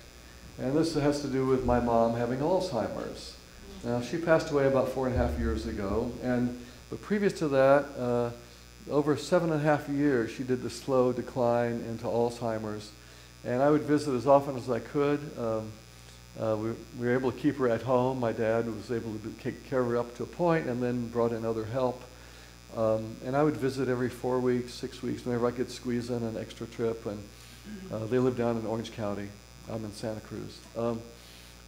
And this has to do with my mom having Alzheimer's. Now, she passed away about 4.5 years ago, but previous to that, over 7.5 years, she did the slow decline into Alzheimer's. And I would visit as often as I could. We were able to keep her at home. My dad was able to take care of her up to a point and then brought in other help. And I would visit every 4 weeks, 6 weeks, whenever I could squeeze in an extra trip. And they lived down in Orange County. I'm in Santa Cruz.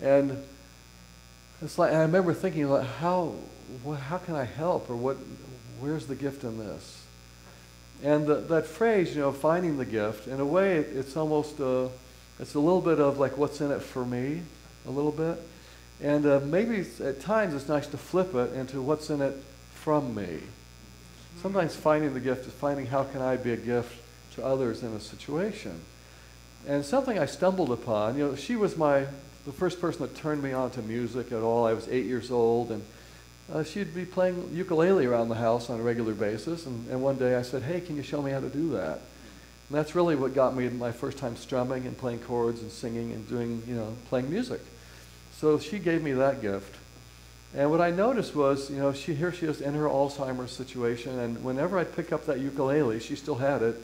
And it's like, and I remember thinking, like, how can I help, or where's the gift in this? And that phrase, finding the gift, in a way, it's almost, it's a little bit of like, what's in it for me, a little bit. And maybe at times it's nice to flip it into what's in it from me. Sometimes finding the gift is finding how can I be a gift to others in a situation. And something I stumbled upon, she was the first person that turned me on to music at all. I was 8 years old, and she'd be playing ukulele around the house on a regular basis. And one day I said, hey, can you show me how to do that? And that's really what got me my first time strumming and playing chords and singing and doing, playing music. So she gave me that gift. And what I noticed was, here she is in her Alzheimer's situation, and whenever I'd pick up that ukulele, she still had it,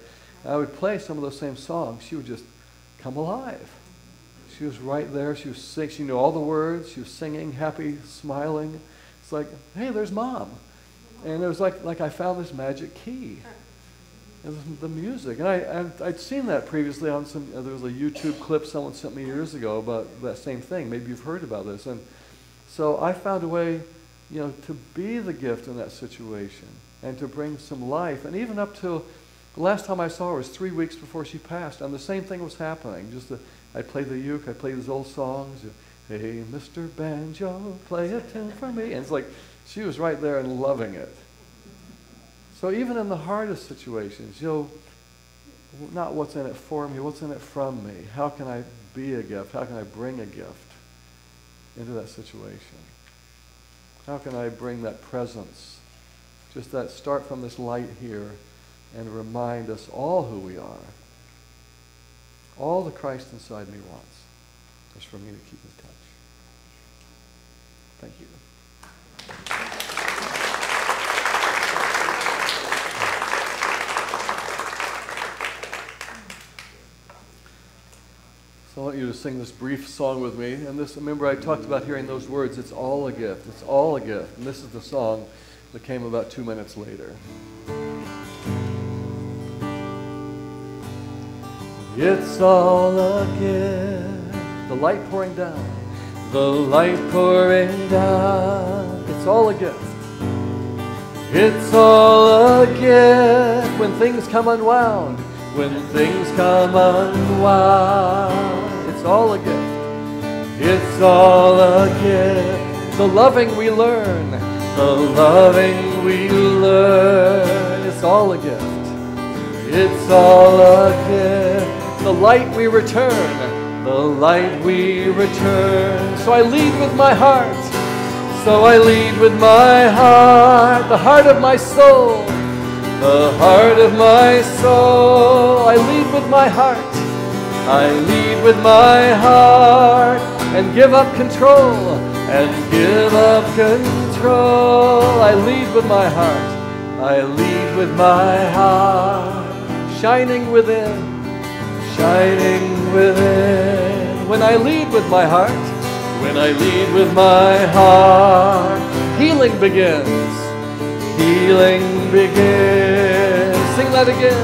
I would play some of those same songs. She would just come alive. She was right there. She was singing. She knew all the words. She was singing, happy, smiling. It's like, hey, there's Mom. And it was like I found this magic key. It was the music. And I'd seen that previously on there was a YouTube clip someone sent me years ago about that same thing. Maybe you've heard about this. And so I found a way, to be the gift in that situation and to bring some life. And even up to the last time I saw her was 3 weeks before she passed, and the same thing was happening. I'd play the uke, I'd play these old songs. Hey, Mr. Banjo, play a tune for me. And it's like she was right there and loving it. So even in the hardest situations, not what's in it for me, what's in it from me? How can I be a gift? How can I bring a gift into that situation? How can I bring that presence? Just that start from this light here and remind us all who we are. All the Christ inside me wants is for me to keep in touch. Thank you. So I want you to sing this brief song with me. And remember I talked about hearing those words, it's all a gift. It's all a gift. And this is the song that came about 2 minutes later. It's all a gift. The light pouring down. The light pouring down. It's all a gift. It's all a gift when things come unwound. When things come unwound, it's all a gift. It's all a gift. The loving we learn, the loving we learn, it's all a gift. It's all a gift. The light we return, the light we return. So I lead with my heart. So I lead with my heart, the heart of my soul, the heart of my soul. I lead with my heart. I lead with my heart and give up control, and give up control. I lead with my heart. I lead with my heart, shining within, shining within. When I lead with my heart, when I lead with my heart, healing begins. Healing begins. Sing that again.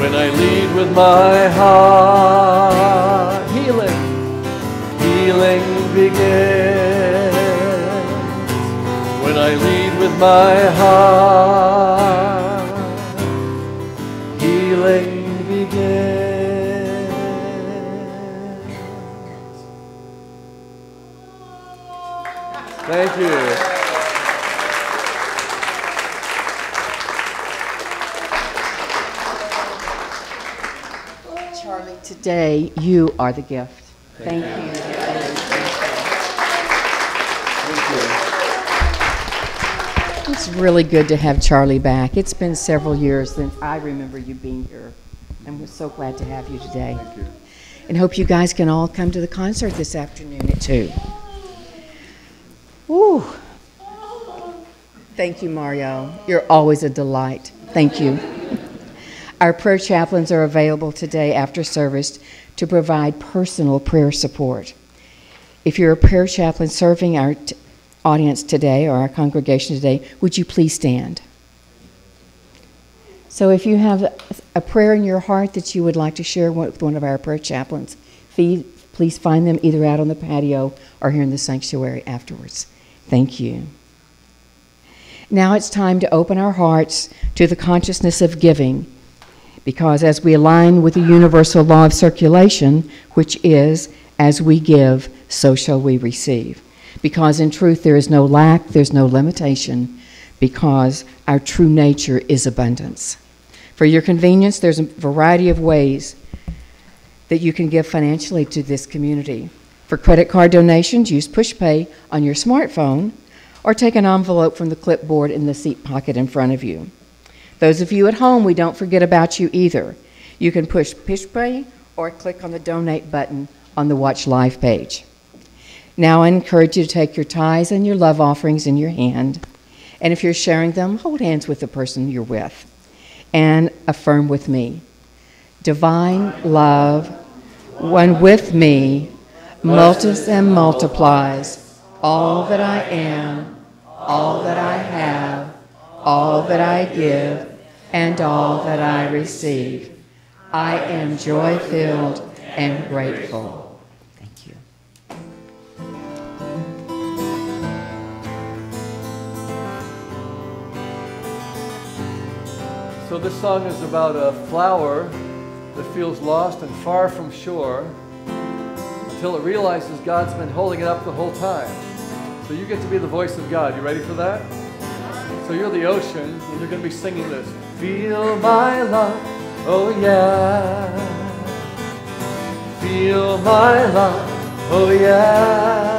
When I lead with my heart, healing, healing begins. When I lead with my heart, healing begins. Thank you. Charlie, today you are the gift. Thank you. It's really good to have Charlie back. It's been several years since I remember you being here, and we're so glad to have you today. Thank you. And hope you guys can all come to the concert this afternoon at 2. Woo. Thank you, Mario. You're always a delight. Thank you. Our prayer chaplains are available today after service to provide personal prayer support. If you're a prayer chaplain serving our audience today or our congregation today, would you please stand? So if you have a prayer in your heart that you would like to share with one of our prayer chaplains, please find them either out on the patio or here in the sanctuary afterwards. Thank you. Now it's time to open our hearts to the consciousness of giving, because as we align with the universal law of circulation, which is, as we give, so shall we receive. Because in truth there is no lack, there's no limitation, because our true nature is abundance. For your convenience, there's a variety of ways that you can give financially to this community. For credit card donations, use PushPay on your smartphone, or take an envelope from the clipboard in the seat pocket in front of you. Those of you at home, we don't forget about you either. You can push PushPay or click on the donate button on the Watch Live page. Now I encourage you to take your tithes and your love offerings in your hand, and if you're sharing them, hold hands with the person you're with, and affirm with me. Divine love, one with me, multis and multiplies all that I am, all that I have, all that I give, and all that I receive. I am joy-filled and grateful. Thank you. So this song is about a flower that feels lost and far from shore until it realizes God's been holding it up the whole time. So you get to be the voice of God. You ready for that? So you're the ocean, and you're going to be singing this. Feel my love, oh yeah. Feel my love, oh yeah.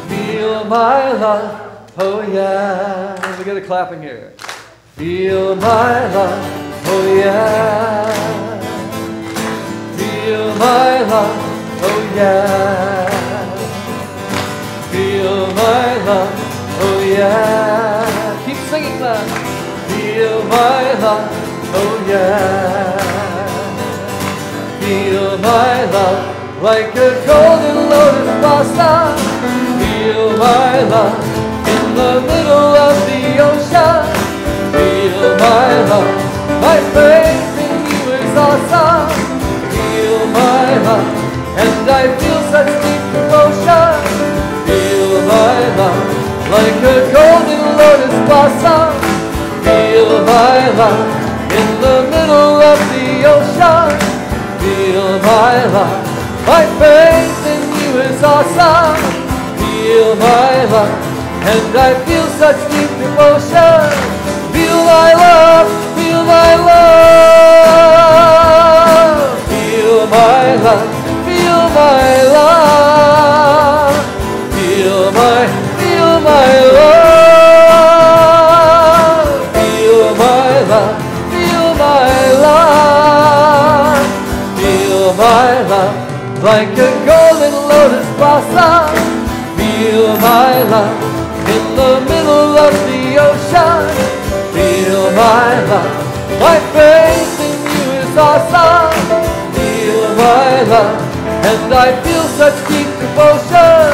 Feel my love, oh yeah. Let me get a clapping here. Feel my love, oh yeah. Feel my love, oh yeah. Feel my love, oh yeah. Keep singing that. Feel my love, oh yeah. Feel my love like a golden lotus blossom. Feel my love in the middle of the ocean. Feel my love, my faith in you is awesome. Feel my love, and I feel such deep devotion. Feel my love like a golden lotus ocean. Feel my love, my faith in you is awesome. Feel my love, and I feel such deep devotion. Feel my love, feel my love. Feel my love, feel my love. Feel my love. Feel my love, feel my love. Feel my love, like a golden lotus blossom. Feel my love in the middle of the ocean. Feel my love, my faith in you is awesome. Feel my love, and I feel such deep devotion.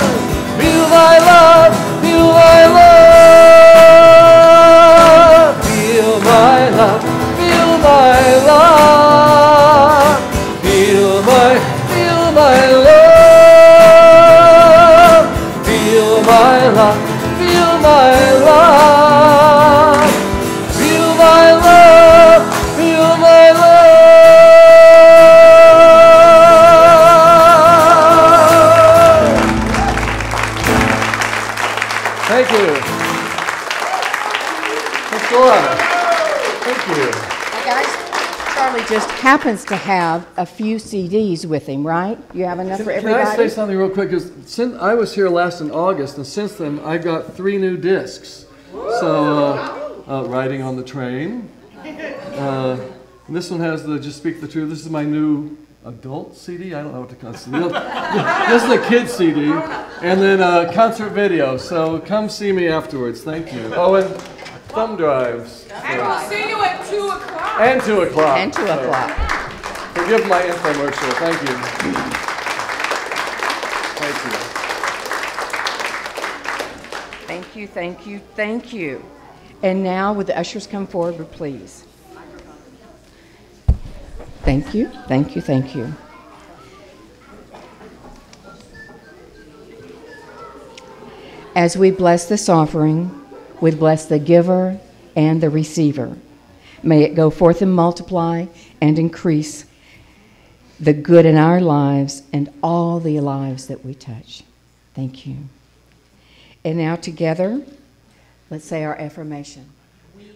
Feel my love, feel my love. Feel my love, feel my love. Feel my love. Feel my love, feel my love. Feel my love, feel my love. Thank you. Let's go on. Thank you. Hey guys, Charlie just happens to have a few CDs with him, right? You have enough for Can everybody? I say something real quick? Because since I was here last in August, and since then I've got 3 new discs. So, Riding on the Train. This one has the Just Speak the Truth. This is my new adult CD. I don't know what to call it. This is the kid CD. And then concert video. So come see me afterwards. Thank you. Oh, and thumb drives. And we'll see you at 2 o'clock. And 2 o'clock. And 2 o'clock. Forgive my infomercial. Thank you. Thank you. Thank you, thank you, thank you. And now, would the ushers come forward, please? Thank you, thank you, thank you. As we bless this offering, we bless the giver and the receiver. May it go forth and multiply and increase the good in our lives and all the lives that we touch. Thank you. And now together, let's say our affirmation.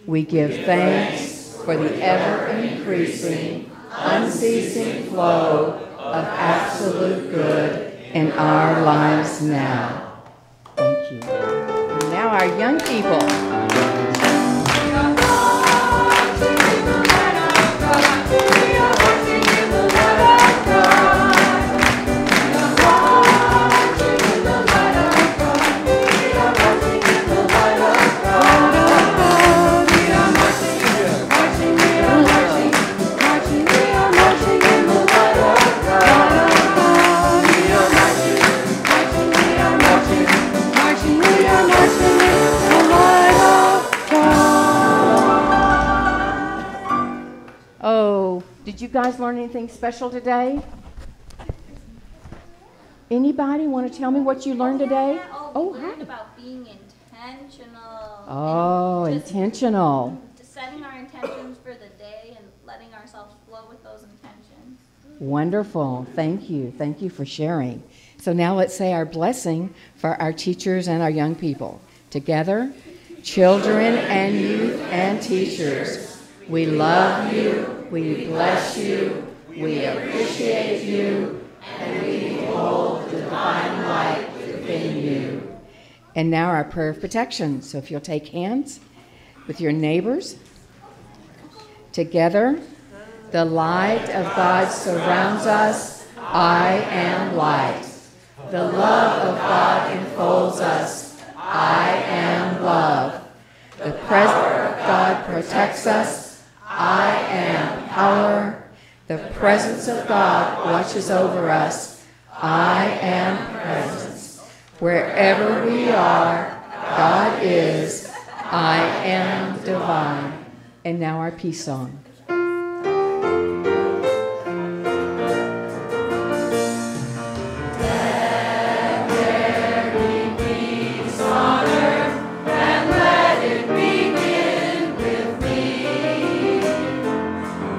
We give thanks for the ever-increasing, unceasing flow of absolute good in our lives now. Thank you. And now our young people. Did you guys learn anything special today? Anybody want to tell me what you learned today? We learned about being intentional. Oh, intentional. Setting our intentions for the day and letting ourselves flow with those intentions. Wonderful. Thank you. Thank you for sharing. So now let's say our blessing for our teachers and our young people. Together, children and youth and teachers, we love you. We bless you, we appreciate you, and we behold the divine light within you. And now our prayer of protection. So if you'll take hands with your neighbors. Together, the light of God surrounds us. I am light. The love of God enfolds us. I am love. The presence of God protects us. I am power. The presence of God watches over us. I am presence. Wherever we are, God is. I am divine. And now our peace song.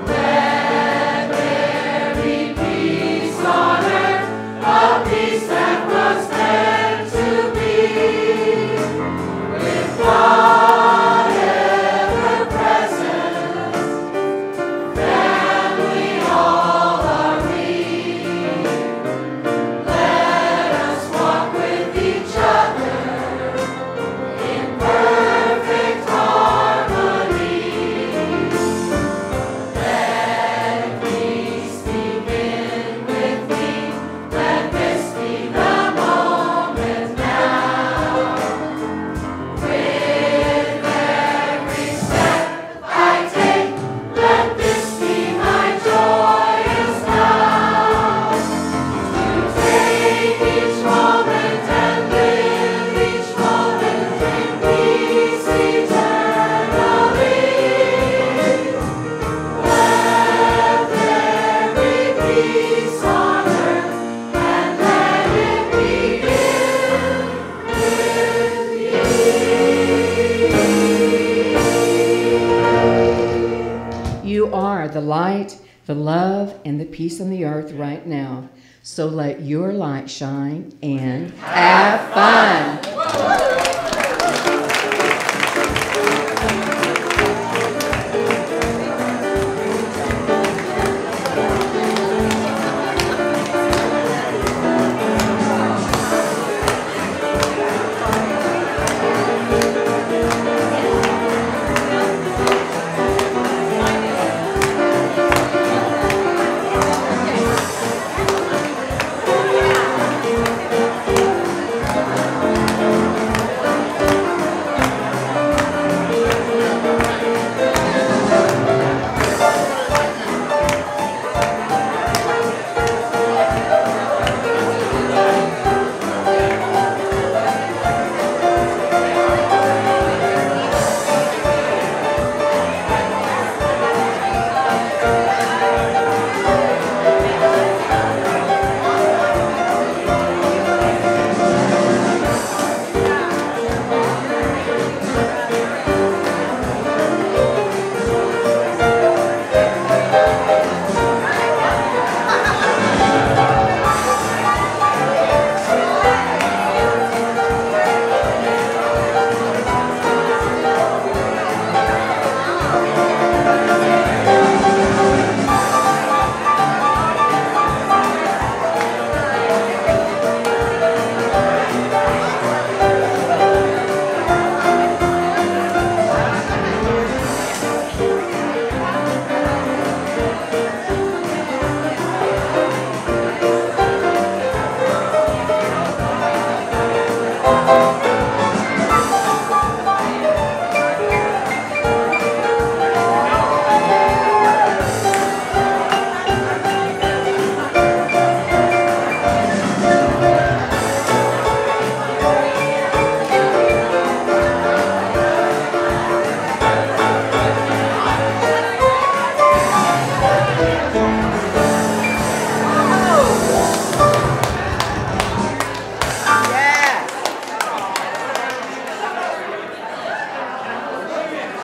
Let light, the love, and the peace on the earth right now. So let your light shine and have fun.